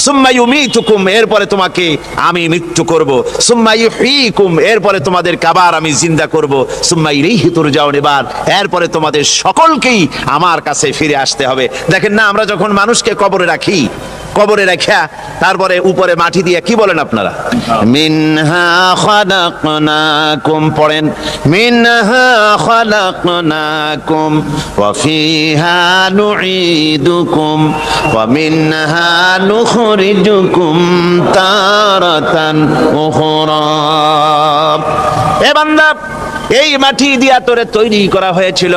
সুম্মা ইউমীতুকুম, এরপরে তোমাকে আমি মৃত্যু করব, সুম্মা ইউহয়িকুম, এরপরে তোমাদের আবার আমি জিন্দা করব, সুম্মা ইলাইহি তুরজাউন, এরপরে তোমাদের সকলকেই আমার কাছে ফিরে আসতে হবে। দেখেন না, আমরা যখন মানুষকে কবরে রাখি, কবরে রাখা তারপরে উপরে মাটি দিয়ে কি বলেন আপনারা? মিনহা খালাকনাকুম, পড়েন মিনহা খালাকনাকুম ওয়া ফিহা নুঈদুকুম ওয়া মিনহা নুখরিজুকুম তারাতান উখরা। এ বান্দা, এই মাটি দিয়া তোরে তৈরি করা হয়েছিল,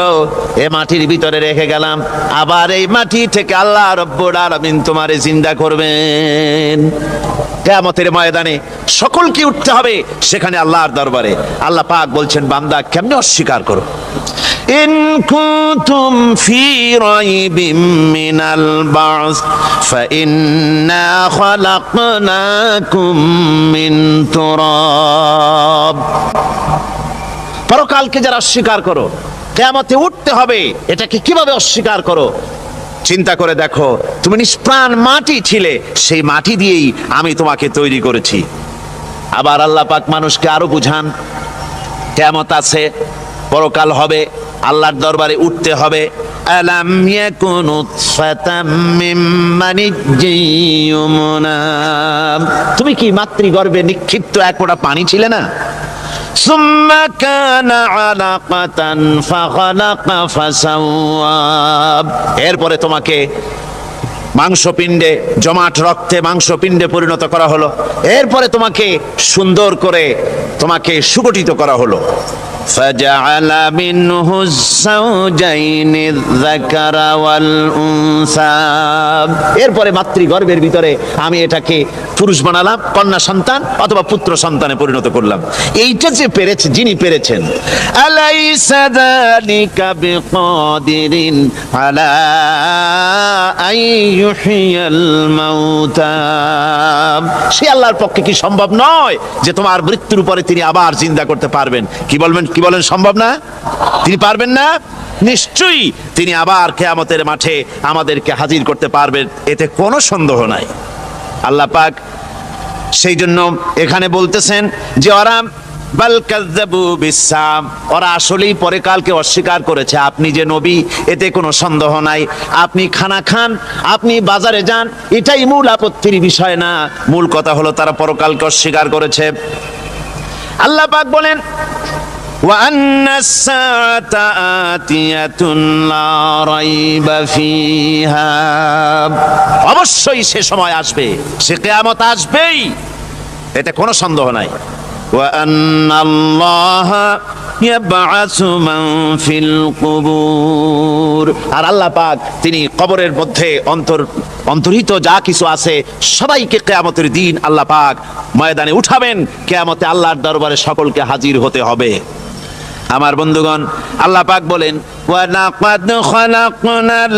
এই মাটির ভিতরে রেখে গেলাম, আবার এই মাটি থেকে আল্লাহ রব্বুল আলামিন তোমারে জিন্দা করবেন। কিয়ামতের ময়দানে সকলকে উঠতে হবে সেখানে আল্লাহর দরবারে। আল্লাহ পাক বলছেন বান্দা কেমনে অস্বীকার করো? ইন কুনতুম ফি রাইবিম মিনাল বা'স ফাইন্না খালাকনাকুম মিন তুরাব। পরকালকে যারা অস্বীকার করো, কিয়ামতে উঠতে হবে, এটাকে কিভাবে অস্বীকার করো? চিন্তা করে দেখো, তুমি নিষ্প্রাণ মাটি ছিলে, সেই মাটি দিয়েই আমি তোমাকে তৈরি করেছি। আবার আল্লাহ পাক মানুষকে আরো বুঝান, কিয়ামত আছে, পরকাল হবে, আল্লাহর দরবারে উঠতে হবে। আলাম ইয়াকুনু ফাতাম মিন মানিজ্জিয়ুমনা, তুমি কি মাতৃগর্ভে নিক্ষিপ্ত এক ফোঁটা পানি ছিলে না? সুম্মা কানা আলাকাতান ফাখালাকা ফাসাওয়া, এরপরে তোমাকে মাংসপিণ্ডে, জমাট রক্তে মাংসপিণ্ডে পরিণত করা হলো, এরপরে তোমাকে সুন্দর করে তোমাকে সুগঠিত করা হলো। ফাজআলা মিনহু যাওজাইনি যাকারা ওয়াল উনসা, এরপরে মাতৃগর্ভের ভিতরে আমি এটাকে পুরুষ বানালাম, কন্যা সন্তান অথবা পুত্র সন্তানে পরিণত করলাম। এইটা যে পেরেছে, যিনি পেরেছেন, আলাইসা যালিকা বিকাদিরিন আলা আইয়ুহিয়াল মাউতা, সে আল্লাহর পক্ষে কি সম্ভব নয় যে তোমার মৃত্যুর পরে তিনি আবার জিন্দা করতে পারবেন? কি বলবেন, কি বলেন, সম্ভব না? তিনি পারবেন না? নিশ্চয়ই তিনি আবার কিয়ামতের মাঠে আমাদেরকে হাজির করতে পারবেন, এতে কোনো সন্দেহ নাই। আল্লাহ পাক সেই জন্য এখানে বলতেছেন যে ওরা বাল কাযযাবু বিসসাম, ওরা আসলেই পরকালকে অস্বীকার করেছে। আপনি যে নবী এতে কোনো সন্দেহ নাই। আপনি খানা খান, আপনি বাজারে যান, এটাই মূল আপত্তির বিষয় না। মূল কথা হলো তারা পরকালকে অস্বীকার করেছে। আল্লাহ পাক বলেন ওয়া আন্নাস সাআতা আতিয়াতুন লা রাইবা ফিহা, অবশ্যই সে সময় আসবে, সে কিয়ামত আসবেই, এতে কোনো সন্দেহ নাই। ওয়া আন্নাল্লাহা ইয়াবআসু মান ফিল কুবুর, আর আল্লাহ পাক তিনি কবরের মধ্যে অন্তর্হিত যা কিছু আছে সবাইকে কিয়ামতের দিন আল্লাহ পাক ময়দানে উঠাবেন। কিয়ামতে আল্লাহর দরবারে সকলকে হাজির হতে হবে। আমার বন্ধুগণ, আল্লাহ পাক বলেন ওয়া লাকাদ খালাকনাল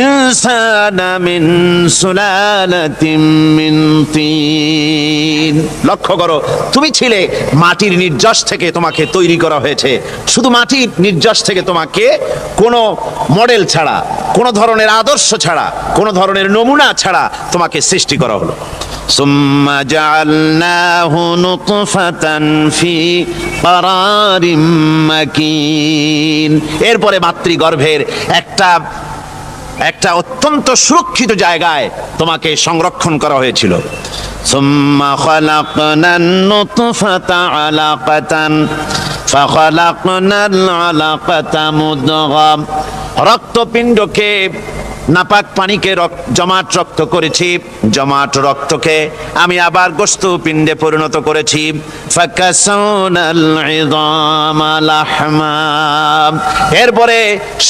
ইনসানা মিন সুলালাতিন মিন তিন, লক্ষ্য করো, তুমি ছিলে মাটির নির্যাস থেকে তোমাকে তৈরি করা হয়েছে। শুধু মাটির নির্যাস থেকে তোমাকে কোনো মডেল ছাড়া, কোনো ধরনের আদর্শ ছাড়া, কোনো ধরনের নমুনা ছাড়া তোমাকে সৃষ্টি করা হলো। সুম্মা জাআলনাহু নুতফাতান ফি ক্বারারিম মাকিন, এরপরে মাতৃগর্ভের একটা অত্যন্ত সুরক্ষিত জায়গায় তোমাকে সংরক্ষণ করা হয়েছিল। সুম্মা খালাকনান নুতফাতা আলাকাতান ফাখালাকনাল আলাকাতা মুদগা, রক্তপিণ্ডকে, নাপাক পানিকে জমাট রক্ত করেছি, জমাট রক্তকে আমি আবার গোশত পিণ্ডে পরিণত করেছি। ফাকাসাউনাল ইযামা লাহমা, এরপরে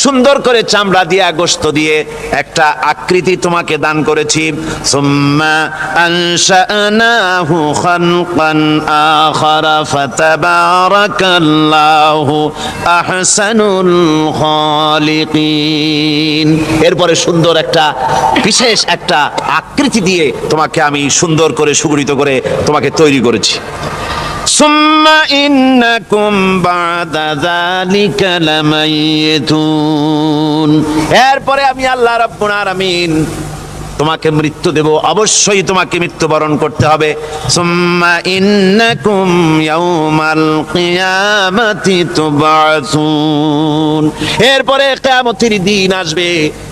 সুন্দর করে চামড়া দিয়া, গোশত দিয়ে একটা আকৃতি তোমাকে দান করেছি। সুম্মা আনশানাহু খালকান আখারা ফাতাবারাকাল্লাহু আহসানুল খালিকিন, এরপরে সুন্দর একটা বিশেষ একটা আকৃতি দিয়ে তোমাকে আমি সুন্দর করে সুগঠিত করে তোমাকে তৈরি করেছি। সুম্মা ইন্নাকুম বাদা যালিকা লামাইতুন, এরপরে আমি আল্লাহ রাব্বুল আলামিন তোমাকে মৃত্যু দেব, অবশ্যই তোমাকে মৃত্যুবরণ করতে হবে। সুম্মা ইন্নাকুম ইয়াউমাল কিয়ামাতি তুবআসুন, এরপরে কিয়ামতের দিন আসবে,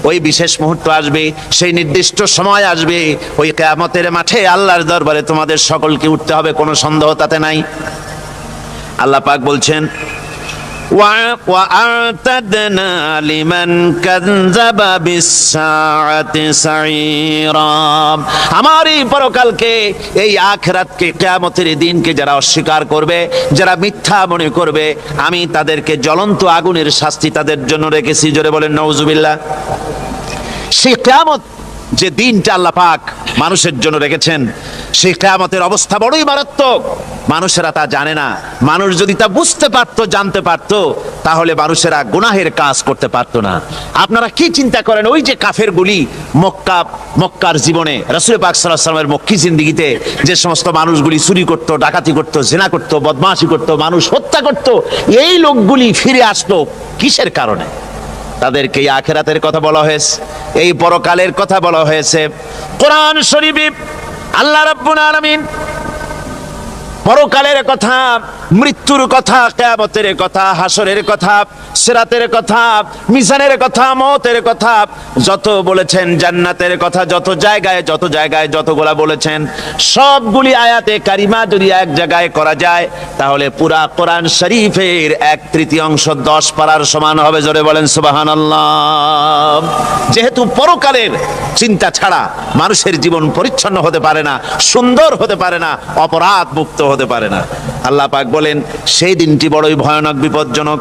ওই বিশেষ মুহূর্ত আসবে, সেই নির্দিষ্ট সময় আসবে, ওই কিয়ামতের মাঠে আল্লাহর দরবারে তোমাদের সকলকে উঠতে হবে, কোনো সন্দেহ তাতে নাই। আল্লাহ পাক বলছেন وَأَعْتَدْنَا لِمَنْ كَذَّبَ بِالسَّاعَةِ سَعِيرًا, আমার এই পরকালকে, এই আখিরাতকে, কিয়ামতের দিনকে যারা অস্বীকার করবে, যারা মিথ্যা মনে করবে, আমি তাদেরকে জ্বলন্ত আগুনের শাস্তি তাদের জন্য রেখেছি। জোরে বলেন নাউজুবিল্লাহ। সেই কিয়ামত যে দিনটা আল্লাহ পাক মানুষের জন্য রেখেছেন, সেই কিয়ামতের অবস্থা বড়ই মারাত্মক। মানুষেরা তা জানে না। মানুষ যদি তা বুঝতে পারতো, জানতে পারতো, তাহলে মানুষেরা গুনাহের কাজ করতে পারতো না। আপনারা কি চিন্তা করেন, ওই যে কাফেরগুলি মক্কার জীবনে, রাসূল পাক সাল্লাল্লাহু আলাইহি ওয়াসাল্লামের মক্কি জিন্দেগিতে যে সমস্ত মানুষগুলি চুরি করত, ডাকাতি করত, জিনা করত, বদমাশি করত, মানুষ হত্যা করত, এই লোকগুলি ফিরে আসতো কিসের কারণে? তাদেরকে এই আখিরাতের কথা বলা হয়েছে, এই পরকালের কথা বলা হয়েছে। কোরআন শরীফে আল্লাহ রাব্বুল আলামিন পরকালের কথা, মৃত্যুর কথা, কিয়ামতের কথা, হাসরের কথা, সিরাতের কথা, মিজানের কথা, মওতের কথা, যত বলেছেন জান্নাতের কথা, যত জায়গায় যতগুলা বলেছেন, সবগুলি আয়াতে কারিমা যদি এক জায়গায় করা যায় তাহলে পুরা কোরআন শরীফের 1/3 10 পারার সমান হবে। জোরে বলেন সুবহানাল্লাহ। যেহেতু পরকালের চিন্তা ছাড়া মানুষের জীবন পরিচ্ছন্ন হতে পারে না, সুন্দর হতে পারে না, অপরাধ মুক্ত হতে পারে না। আল্লাহ পাক বলেন সেই দিনটি বড়ই ভয়ানক, বিপজ্জনক।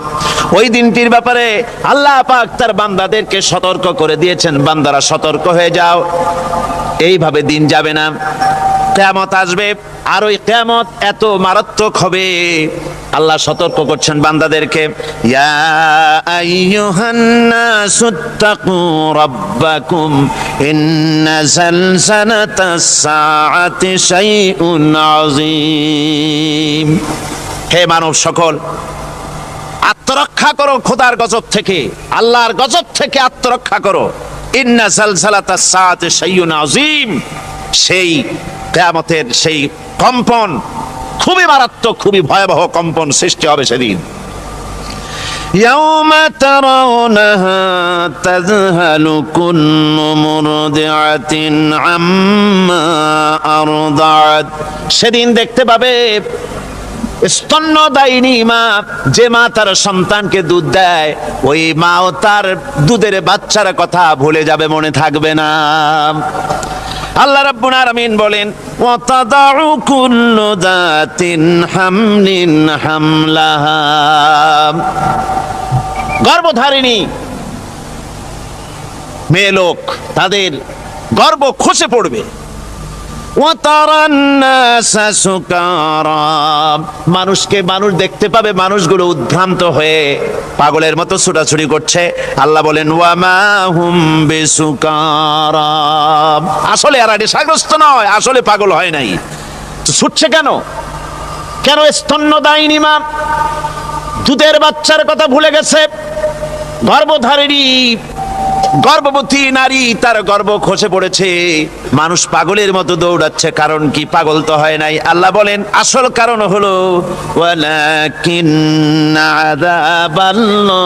ওই দিনটির ব্যাপারে আল্লাহ পাক তার বান্দাদেরকে সতর্ক করে দিয়েছেন, বান্দারা সতর্ক হয়ে যাও, এইভাবে দিন যাবে না, কিয়ামত আসবে। আর ওই কিয়ামত এত মারাত্মক হবে, আল্লাহ সতর্ক করছেন বান্দাদেরকে, ইয়া আইয়ুহান নাসুত্তাকু রাব্বাকুম ইন্না জালজালাতাস সাআতি শাইউন আযীম। হে মানব সকল, আত্মরক্ষা করো খোদার গজব থেকে, আল্লাহর গজব থেকে আত্মরক্ষা করো। ইন্না জালজালাতাস সাআতি শাইউন আযীম, সেই কিয়ামতের সেই কম্পন খুবই মারাত্মক, খুবই ভয়াবহ কম্পন সৃষ্টি হবে সেদিন। ইয়াউমা তারাউনাহা তাযহালু কুল্লু মুরদিআতিন আম্মা আরদাআত। সেদিন দেখতে পাবে স্তন্যদায়িনী মা, যে মা তার সন্তানকে দুধ দেয়, ওই মাও তার দুধের বাচ্চার কথা ভুলে যাবে, মনে থাকবে না। আল্লাহ রাব্বুল আলামিন বলেন, ওয়া তাদাউ কুল্লু যাতিন হামলিন হামলাহা। গর্ভধারিণী মেয়ে লোক, তাদের গর্ভ খসে পড়বে। ওয়া তারান নাসা সুকারা, মানুষকে মানুষ দেখতে পাবে, মানুষগুলো উদ্ভ্রান্ত হয়ে পাগলের মতো ছুটাছুটি করছে। আল্লাহ বলেন, ওয়া মা হুম বিসুকারা, আসলে এরা নেশাগ্রস্ত নয়, আসলে পাগল হয় নাই। তো ছুটছে কেন? কেন? স্তন্যদায়িনী মা দুধের বাচ্চার কথা ভুলে গেছে। গর্ভধারিণী গর্ভবতী নারী, তার গর্ভ খসে পড়েছে, মানুষ পাগলের মতো দৌড়াচ্ছে। কারণ কি? পাগল তো হয় নাই। আল্লাহ বলেন আসল কারণ হলো ওয়ালাকিন্না আযাবাল্লাহি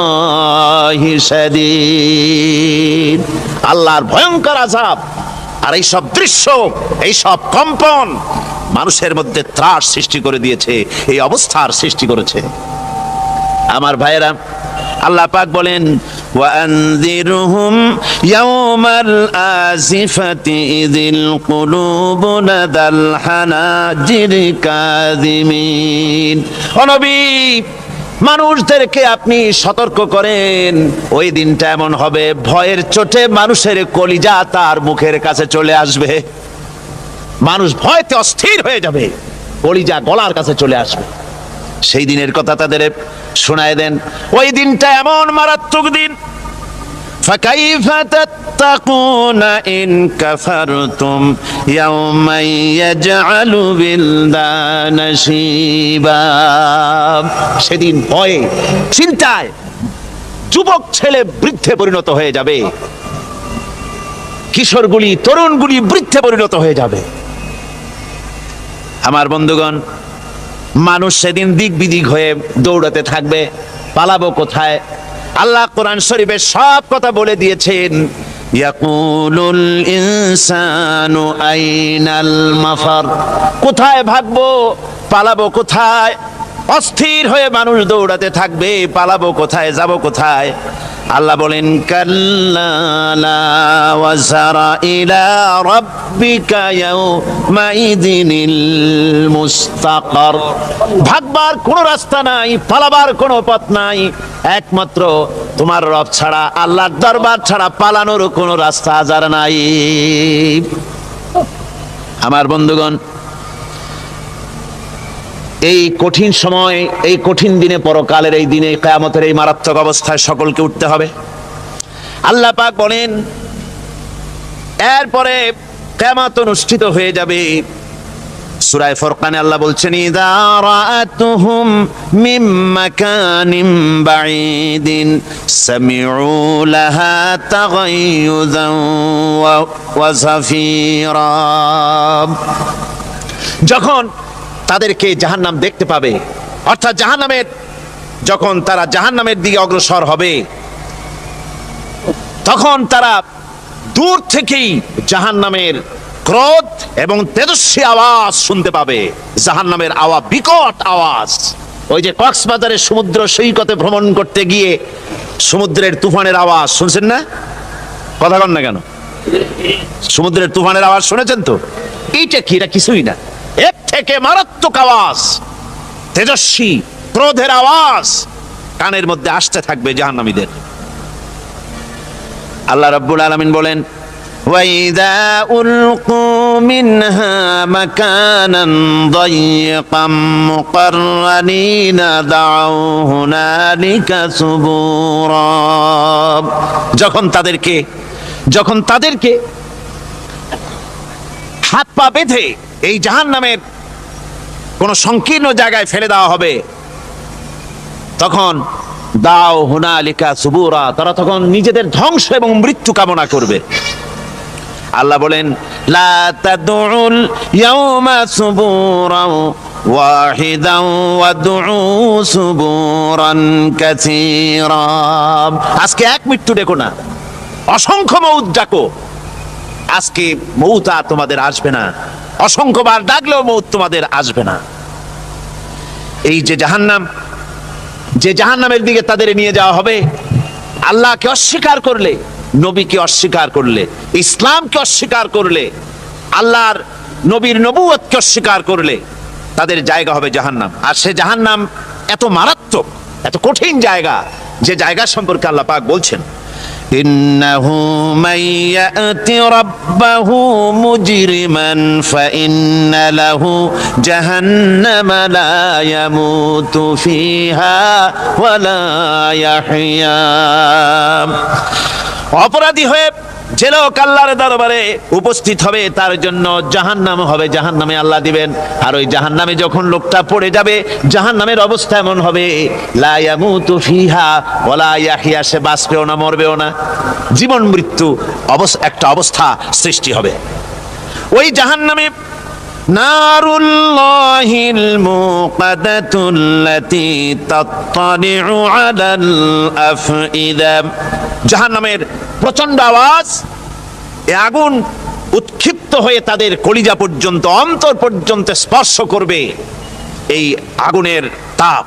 শাদীদ, আল্লাহর ভয়ঙ্কর আযাব। আর এই সব দৃশ্য, এই সব কম্পন মানুষের মধ্যে ত্রাস সৃষ্টি করে দিয়েছে, এই অবস্থার সৃষ্টি করেছে। আমার ভাইয়েরা, আল্লাহ পাক বলেন, ওয়ানযিরহুম ইয়াওমাল আজিফাতি ইযিল কুলুবু লাদাল হানাজির কাযিমিন। ও নবী, মানুষদেরকে আপনি সতর্ক করেন, ওই দিনটা এমন হবে, ভয়ের চোটে মানুষের কলিজা তার মুখের কাছে চলে আসবে। মানুষ ভয়তে অস্থির হয়ে যাবে, কলিজা গলার কাছে চলে আসবে। সেই দিনের কথা তাদের শোনায় দেন। ওই দিনটা এমন মারাত্মক দিন, ফাকাইফা তাত্তাকুনা ইন কাফারতুম ইয়াওমা ইয়াজআলু বিলদানা শিবা। সেদিন ভয়ে চিন্তায় যুবক ছেলে বৃদ্ধে পরিণত হয়ে যাবে, কিশোরগুলি তরুণগুলি বৃদ্ধে পরিণত হয়ে যাবে। আমার বন্ধুগণ, মানুষ সেদিন দিক বিদিক হয়ে দৌড়াতে থাকবে, পালাবো কোথায়? আল্লাহ কোরআন শরীফে সব কথা বলে দিয়েছেন। ইয়াকুলুল ইনসানু আইনাল মাফার, কোথায় ভাগবো, পালাবো কোথায়? অস্থির হয়ে মানুষ দৌড়াতে থাকবে, পালাবো কোথায়, যাব কোথায়? আল্লাহ বলেন, কাল্লা লা ওয়াজারা ইলা রাব্বিকা ইয়াউমাইযিনিল মুস্তাকার। ভাগবার কোনো রাস্তা নাই, পালাবার কোনো পথ নাই, একমাত্র তোমার রব ছাড়া, আল্লাহর দরবার ছাড়া পালানোর কোনো রাস্তা আজার নাই। আমার বন্ধুগণ, এই কঠিন সময়, এই কঠিন দিনে, পরকালের এই দিনে, কিয়ামতের এই মারাত্মক অবস্থায় সকলকে উঠতে হবে। আল্লাহ পাক বলেন, এরপরে কিয়ামত অনুষ্ঠিত হয়ে যাবে। সূরা ফুরকানে আল্লাহ বলছেন, ইযা রাআতুহুম মিন মাকানিন বাঈদিন সামিউ লাহা তাগায়্যুযান ওয়া যাফীরা। যখন তাদেরকে জাহান্নাম দেখতে পাবে। অর্থাৎ জাহান্নামের যখন তারা জাহান্নামের দিকে অগ্রসর হবে, তখন তারা দূর থেকেই জাহান্নামের ক্রোধ এবং তেজস্বী আওয়াজ শুনতে পাবে। জাহান্নামের আওয়াজ, বিকট আওয়াজ। ওই যে কক্সবাজারের সমুদ্র সৈকতে ভ্রমণ করতে গিয়ে সমুদ্রের তুফানের আওয়াজ শুনছেন না? কথা কন না কেন? সমুদ্রের তুফানের আওয়াজ শুনেছেন তো? এইটা কি? এটা কিছুই না, এর থেকে মারাত্মক আওয়াজ, তেজস্বী ক্রোধের আওয়াজ কানের মধ্যে আসতে থাকবে জাহান্নামীদের। আল্লাহ রাব্বুল আলামিন বলেন, ওয়াইদা উলকু মিনহা মাকানান দায়িকাম মুকাররানিনা দাউ হুনালিকা সুবুরা। যখন তাদেরকে হাত পা বেঁধে এই জাহান্নামের কোন সংকীর্ণ জায়গায় ফেলে দেওয়া হবে, তখন দাও হুনালিকা সুবুরা, তারা তখন নিজেদের ধ্বংস এবং মৃত্যু কামনা করবে। আল্লাহ বলেন, লা তাদউল ইয়াউমা সুবুরান ওয়াহিদান ওয়াদউ সুবুরান কাসীরা। আজকে এক মৃত্যু ডেকো না, অসংখ্য মউত ডাকো। আজকে মউত আর তোমাদের আসবে না, অসংখ্যবার ডাকলেও মউত তোমাদের আসবে না। এই যে জাহান্নামের দিকে তাদের নিয়ে যাওয়া হবে, আল্লাহকে অস্বীকার করলে, নবীকে অস্বীকার করলে, ইসলামকে অস্বীকার করলে, আল্লাহর নবীর নবুয়তকে অস্বীকার করলে তাদের জায়গা হবে জাহান্নাম। আর সে জাহান্নাম এত মারাত্মক, এত কঠিন জায়গা, যে জায়গা সম্পর্কে আল্লাহ পাক বলছেন, ইন্নাহু মাইয়াতি রাব্বাহু মুজরিমান ফাইন্না লাহু জাহান্নামা লা ইয়ামুতু ফিহা ওয়া লা ইয়াহইয়া। অপরাধী হয়ে যে লোক আল্লাহর দরবারে উপস্থিত হবে, তার জন্য জাহান্নাম হবে, জাহান্নামে আল্লাহ দিবেন। আর ওই জাহান্নামে যখন লোকটা পড়ে যাবে, জাহান্নামের অবস্থা এমন হবে, লা ইয়ামুতু ফিহা ওয়া লা ইয়াহইয়া, সে বাঁচবেও না মরবেও না, জীবন মৃত্যু একটা অবস্থা সৃষ্টি হবে। ওই জাহান্নামে নারুল্লাহিল মুকাদাতুল্লাতী তাত্তালিউ আলাল আফইদা। জাহান্নামের প্রচন্ড আওয়াজ, এ আগুন উৎক্ষিপ্ত হয়ে তাদের কলিজা পর্যন্ত, অন্তর পর্যন্ত স্পর্শ করবে এই আগুনের তাপ।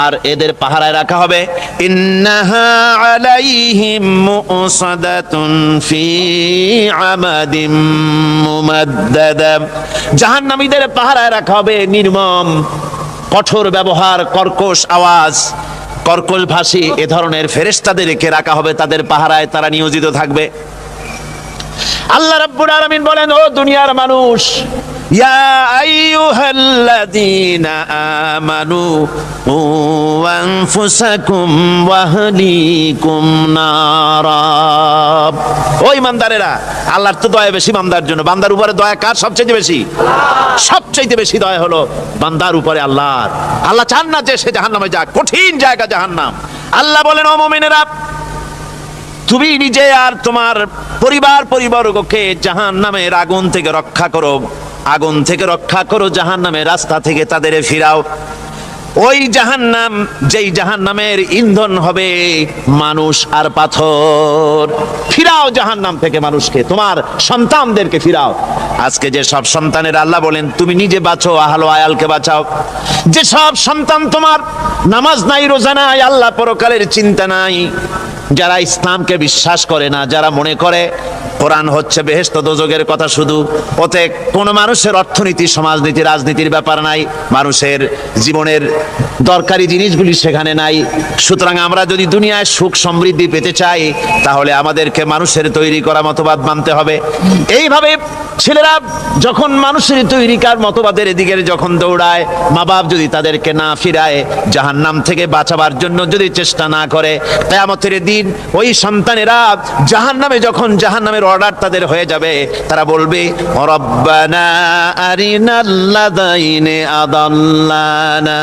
আর এদের পাহারায় রাখা হবে, ইন্নাহা আলাইহিম মুসাদাতুন ফি আমাদিম মুমাদ্দাদা। জাহান্নামীদের পাহারায় রাখা হবে নির্মম, কঠোর ব্যবহার, কর্কশ আওয়াজ, কর্কশ ভাষী এ ধরনের ফেরেশতাদেরকে রাখা হবে তাদের পাহারায়, তারা নিয়োজিত থাকবে। আল্লাহ রাব্বুল আলামিন বলেন, ও দুনিয়ার মানুষ, ইয়া আইয়ুহাল্লাযীনা আমানু কু আনফুসাকুম ওয়া আহলিকুম নারা। ও ঈমানদারেরা, আল্লাহর তো দয়া বেশি বান্দার জন্য। বান্দার উপরে দয়া কার সবচেয়ে বেশি? সবচেয়ে বেশি দয়া হলো বান্দার উপরে আল্লাহর। আল্লাহ চান না যে সে জাহান্নামে যাক, কঠিন জায়গা জাহান্নাম। আল্লাহ বলেন, ও মুমিনেরা, তুমি নিজে আর তোমার পরিবারবর্গকে জাহান্নামের আগুন থেকে রক্ষা করো, আগুন থেকে রক্ষা করো, জাহান্নামের রাস্তা থেকে তাদের ফিরাও। ওই জাহান্নাম, যেই জাহান্নামের ইন্ধন হবে মানুষ আর পাথর, ফিরাও জাহান্নাম থেকে মানুষকে, তোমার সন্তানদেরকে ফিরাও। আজকে যে সব সন্তানের আল্লাহ বলেন তুমি নিজে বাঁচো, আহলো আয়ালকে বাঁচাও। যে সব সন্তান তোমার নামাজ নাই, রোজা নাই, আল্লাহ পরকালের চিন্তা নাই, যারা ইসলামকে বিশ্বাস করে না, যারা মনে করে কোরআন হচ্ছে বেহেশত দোজখের কথা শুধু, ওতে কোনো মানুষের অর্থনীতি, সমাজনীতি, রাজনীতির ব্যাপার নাই, মানুষের জীবনের দরকারি জিনিসগুলি সেখানে নাই। সুতরাং আমরা যদি দুনিয়ায় সুখ সমৃদ্ধি পেতে চাই, তাহলে আমাদেরকে মানুষের তৈরি করা মতবাদ মানতে হবে। এইভাবে ছেলেরা যখন মানুষের তৈরিকার মতবাদের দিকে যখন দৌড়ায়, মা বাপ যদি তাদেরকে না ফিরায়, জাহান্নাম থেকে বাঁচাবার জন্য যদি চেষ্টা না করে, কিয়ামতের দিন ওই সন্তানেরা জাহান্নামে, যখন জাহান্নামের অর্ডার তাদের হয়ে যাবে, তারা বলবে, রব্বানা আরিনাল্লাযাইনি আদাল্লানা।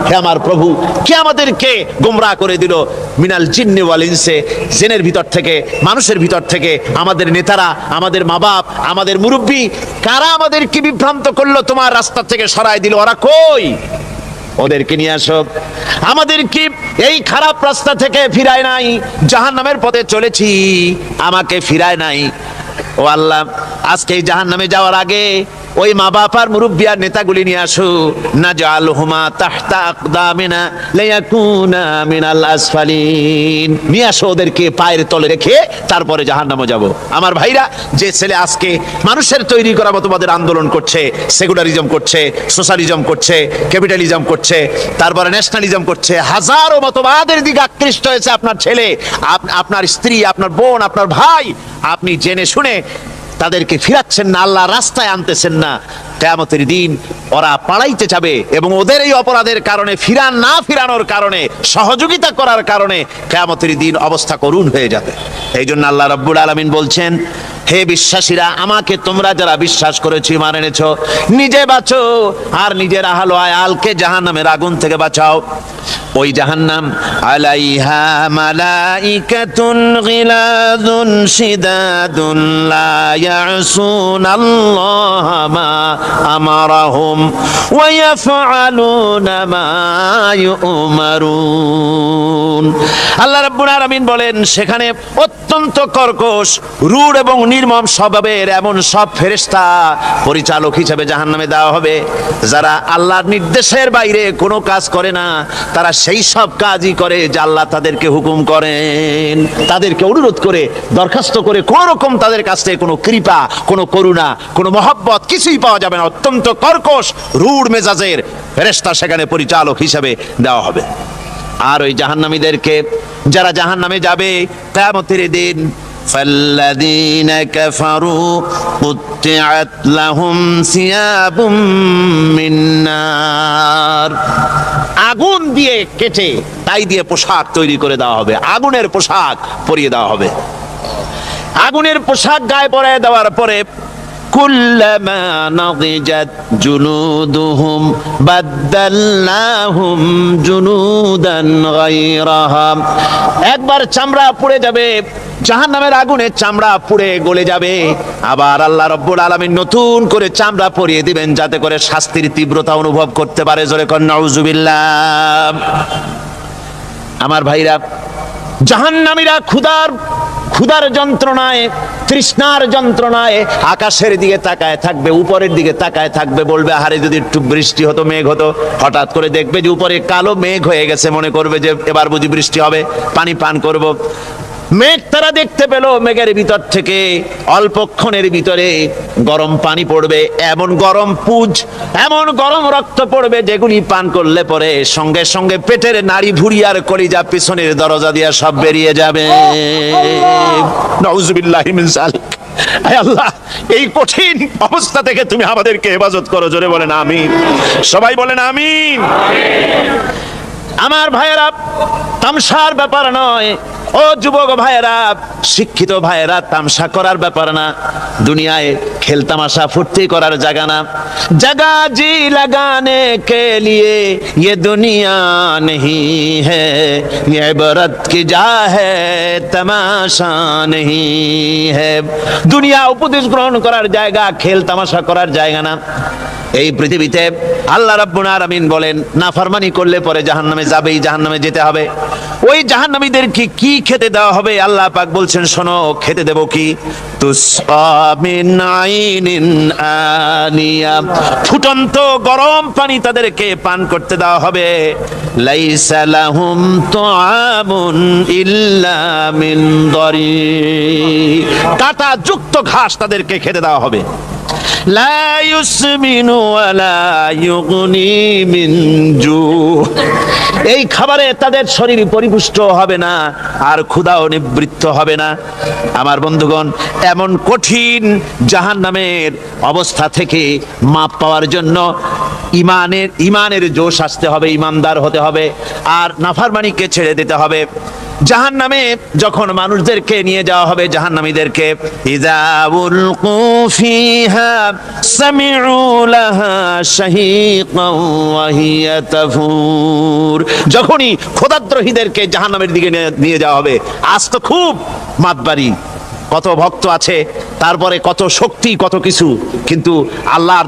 হে আমার প্রভু, কে আমাদেরকে গোমরাহ করে দিল? মিনাল জিন্নি ওয়াল ইনসে, জিনের ভিতর থেকে, মানুষের ভিতর থেকে, আমাদের নেতারা, আমাদের মা বাপ, আমাদের মুরব্বী, কারা আমাদেরকে বিভ্রান্ত করলো, তোমার রাস্তা থেকে সরায় দিল? ওরা কই? ওদেরকে নিয়ে আসো। আমাদের কি এই খারাপ রাস্তা থেকে ফিরায় নাই? জাহান্নামের পথে চলেছি, আমাকে ফিরায় নাই। ও আল্লাহ, আজকে এই জাহান্নামে যাওয়ার আগে ওই মা বাপ আর মুরব্বি আর নেতাগুলি নিয়ে আসো। নাজআলহুমা তাহতা আকদামিনা লিয়াকুনা মিনাল আসফালিন, নিয়ে আসো ওদেরকে পায়ের তলে রেখে তারপরে জাহান্নামে যাব। আমার ভাইরা, যে ছেলে আজকে মানুষের তৈরি করা মতবাদের আন্দোলন করছে, সেকুলারিজম করছে, সোশ্যালিজম করছে, ক্যাপিটালিজম করছে, তারপরে ন্যাশনালিজম করছে, হাজারো মতবাদের দিকে আকৃষ্ট হয়েছে আপনার ছেলে, আপনার স্ত্রী, আপনার বোন, আপনার ভাই, আপনি জেনে শুনে তাদেরকে ফিরাচ্ছেন না, আল্লাহ রাস্তায় আনতেছেন না। কিয়ামতের দিন ওরা পালাইতে যাবে এবং ওদের এই অপরাধের কারণে, ফিরানোর কারণে, সহযোগিতা করার কারণে কিয়ামতের দিন অবস্থা করুণ হয়ে যাবে। এই জন্য আল্লাহ রাব্বুল আলামিন বলছেন, হে বিশ্বাসীরা, আমাকে তোমরা যারা বিশ্বাস করেছো, ঈমান এনেছো, নিজে বাঁচো আর নিজের আহল আয়ালকে জাহান্নামের আগুন থেকে বাঁচাও। ওই জাহান্নাম আলাইহা মালাইকাতুন গিলাযুন শিদাদুন লা ইয়াসুনাল্লাহা মা আমারাহুম ওয়া ইয়াফআলুনা মা ইউমারুন। আল্লাহ রাব্বুল আলামিন বলেন, সেখানে অত্যন্ত কর্কশ, রূঢ় এবং নির্মম স্বভাবের এমন সব ফেরেশতা পরিচালক হিসেবে জাহান্নামে দেওয়া হবে, যারা আল্লাহর নির্দেশের বাইরে কোনো কাজ করে না। তারা সেই সব কাজই করে যা আল্লাহ তাদেরকে হুকুম করেন, তাদেরকে অনুরোধ করে, দরখাস্ত করে, কোন রকম তাদের কাছ থেকে কোনো কৃপা, কোনো করুণা, কোনো মহব্বত কিছুই পাওয়া যাবে না। অত্যন্ত কর্কশ, রূঢ় মেজাজের ফেরেশতা সেখানে পরিচালক হিসেবে দেওয়া হবে। আর ওই জাহান্নামীদেরকে, যারা জাহান্নামে যাবে কিয়ামতের দিন, فالذين كفروا قطعت لهم ثياب من نار, আগুন দিয়ে কেটে তাই দিয়ে পোশাক তৈরি করে দেওয়া হবে, আগুনের পোশাক পরিয়ে দেওয়া হবে। আগুনের পোশাক গায়ে পরিয়ে দেওয়ার পরে কুল্লামা নাদিজাত জুনুদুহুম বাদদালনাহুম জুনুদান গায়রাহা, একবার চামড়া পুড়ে যাবে, জাহান্নামের আগুনে চামড়া পুড়ে গলে যাবে, আবার আল্লাহ রাব্বুল আলামিন নতুন করে চামড়া পরিয়ে দিবেন, যাতে করে শাস্তির তীব্রতা অনুভব করতে পারে। জোরে কোন নাউজুবিল্লাহ। আমার ভাইরা, জাহান্নামীরা ক্ষুধার যন্ত্রণায়, তৃষ্ণার যন্ত্রণায় আকাশের দিকে তাকায় থাকবে, উপরের দিকে তাকায় থাকবে, বলবে, আহারে যদি একটু বৃষ্টি হতো, মেঘ হতো। হঠাৎ করে দেখবে যে উপরে কালো মেঘ হয়ে গেছে, মনে করবে যে এবার বুঝি বৃষ্টি হবে, পানি পান করব। মেঘ তারা দেখতে পেল, মেঘের ভিতর থেকে অল্পক্ষণের ভিতরে গরম পানি পড়বে, এমন গরম পুজ, এমন গরম রক্ত পড়বে, যেগুলি পান করলে পরে সঙ্গে সঙ্গে পেটের নাড়ি ভুঁড়ি আর কলিজা পিছনের দরজা দিয়ে সব বেরিয়ে যাবে। নাউজুবিল্লাহি মিন যালিক। আয় আল্লাহ, এই কঠিন অবস্থা থেকে তুমি আমাদেরকে হেফাজত করো। জোরে বলেন আমিন। সবাই বলেন আমিন। আমার ভাইয়েরা, তামসার ব্যাপার নয়। ও যুবক ভাইয়েরা, শিক্ষিত ভাইয়েরা, তামসা করার ব্যাপার না। দুনিয়ায় খেল তামাশা ফুর্তি করার জায়গা না। जगह जी लगाने के लिए ये दुनिया नहीं है, ये इबरत की जा है तमाशा नहीं है। দুনিয়া উপদেশ গ্রহণ করার জায়গা, খেল তামাশা করার জায়গা না। এই পৃথিবীতে আল্লাহ রাব্বুল আলামিন বলেন, নাফরমানি করলে পরে জাহান্নামে যাবেই, জাহান্নামে যেতে হবে। ওই জাহান্নামীদেরকে কি খেতে দেওয়া হবে? আল্লাহ পাক বলছেন, শোনো, খেতে দেব কি? তুসকা মিন আইনিন আনিয়া, ফুটন্ত গরম পানি তাদেরকে পান করতে দেওয়া হবে। লাইসা লাহুম তুআমুন ইল্লা মিন দারি, কাঁটা যুক্ত ঘাস তাদেরকে খেতে দেওয়া হবে। লা ইউসমিনু ওয়ালা ইউগনি মিন জু, এই খাবারে তাদের শরীর পরিপুষ্ট হবে না আর ক্ষুধাও নিবৃত্ত হবে না। আমার বন্ধুগণ, এমন কঠিন জাহান্নামের অবস্থা থেকে মাপ পাওয়ার জন্য ইমানের জোশ আসতে হবে, ইমানদার হতে হবে, আর নাফরমানিকে ছেড়ে দিতে হবে। জাহান্নামে যখন মানুষদেরকে নিয়ে যাওয়া হবে, জাহান্নামীদেরকে, ইযা উলকু ফিহা সামিউ লাহা শাহীকান ওয়া হিয়া তাফুর। যখনই খোদাদ্রোহীদেরকে জাহান্নামের দিকে নিয়ে যাওয়া হবে, আজ তো খুব মাতবাড়ি, কত ভক্ত আছে, তারপরে কত শক্তি, কত কিছু, কিন্তু আল্লাহর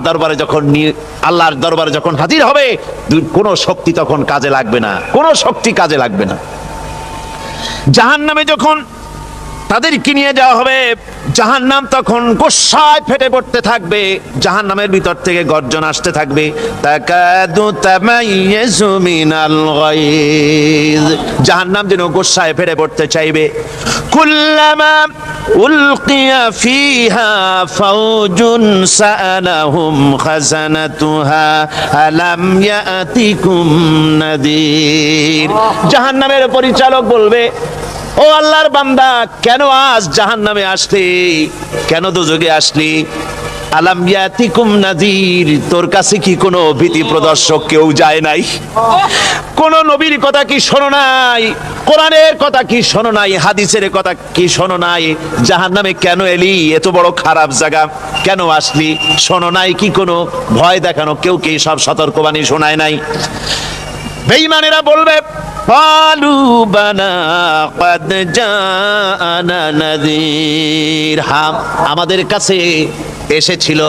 দরবারে যখন হাজির হবে, কোনো শক্তি তখন কাজে লাগবে না, কোনো শক্তি কাজে লাগবে না। জাহান্নামে যখন তাদেরকে নিয়ে যাওয়া হবে, জাহান্নাম তখন গোসায় ফেটে পড়তে থাকবে, জাহান্নামের ভিতর থেকে গর্জন আসতে থাকবে, তাকাদু তামাইয়াজু মিনাল গায়জ। জাহান্নাম যেন গোসায় ফেটে পড়তে চাইবে। কুল্লামা উলকিয়া ফিহা ফাওজুন সাআলাহুম খাজানাতুহা আলাম ইয়াতিকুম নাদির। জাহান্নামের পরিচালক বলবে, ও আল্লাহর বান্দা, কেন আজ জাহান্নামে আসলি, কেন দোজখে আসলি? আলাম ইয়াতিকুম নাযীর, তোর কাছে কি কোনো ভীতি প্রদর্শক কেউ যায় নাই? কোন নবীর কথা কি শোনো নাই? কোরআনের কথা কি শোনো নাই? হাদিসের কথা কি শোনো নাই? জাহান্নামে কেন এলি? এত বড় খারাপ জায়গা কেন আসলি? শোনো নাই কি কোনো ভয় দেখানো কেউ কি সব সতর্কবাণী শোনায় নাই? বেঈমানেরা বলবে, ক্বালু বালা ক্বাদ জাআনা নাযীর, হ্যাঁ আমাদের কাছে এসেছিল,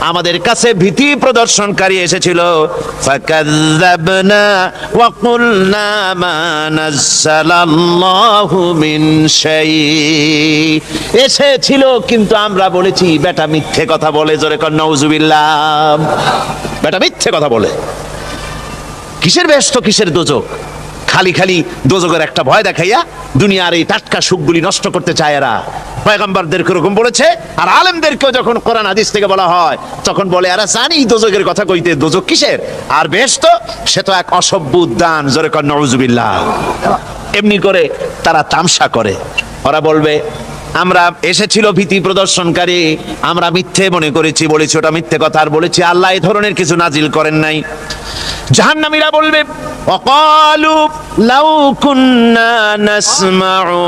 আমাদের কাছে ভীতি প্রদর্শনকারী এসেছিল। ফাকাযযাবনা ওয়া কুলনা মা নাযালাল্লাহু মিন শাই, এসেছিল কিন্তু আমরা বলেছি বেটা মিথ্যে কথা বলে। জোরে কর নাউযুবিল্লাহ। বেটা মিথ্যে কথা বলে। কিসের বেহেশত, কিসের দোজখ? খালি খালি দোজখের একটা ভয় দেখাইয়া দুনিয়ার এই টাটকা সুখগুলি নষ্ট করতে চায় এরা। পয়গম্বরদেরকে এরকম বলেছে, আর আলেমদেরকেও যখন কোরআন হাদিস থেকে বলা হয় তখন বলে এরা জানি দোজখের কথা কইতে, দোজখ কিসের? আর বেহেশত সে তো এক অসভ্য উদ্যান। জোরে কর নাউযুবিল্লাহ। এমনি করে তারা তামসা করে। ওরা বলবে, আমরা এসেছিল ভীতি প্রদর্শনকারী, আমরা মিথ্যে মনে করেছি, বলেছি ওটা মিথ্যে কথা, আর বলেছি আল্লাহ এই ধরনের কিছু নাজিল করেন নাই। জাহান্নামীরা বলবে, ওয়াকালু লাউ কুন্না নাসমাউ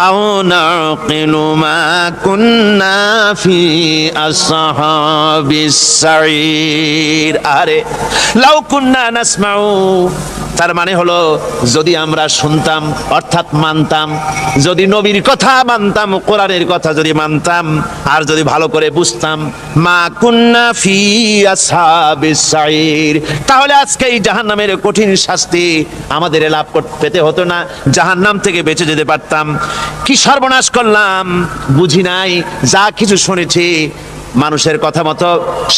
আও নাকিলু মা কুন্না ফি আসহাবিস সাঈর। আরে লাউ কুন্না নাসমাউ, তার মানে হলো যদি আমরা শুনতাম অর্থাৎ মানতাম, যদি নবীর কথা মানতাম, কোরআনের কথা যদি মানতাম, আর যদি ভালো করে বুঝতাম, মা কুন্না ফি আসহাবিস সাঈর, তাহলে আজকে এই জাহান্নামের কঠিন শাস্তি আমাদের লাভ পেতে হতো না, জাহান্নাম থেকে বেঁচে যেতে পারতাম। কি সর্বনাশ করলাম বুঝি নাই, যা কিছু শুনেছি মানুষের কথা মতো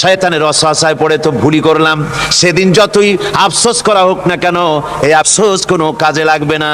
শয়তানের ওয়াসওয়াসায় পড়ে তো ভুলই করলাম। সেদিন যতই আফসোস করা হোক না কেন, এই আফসোস কোনো কাজে লাগবে না।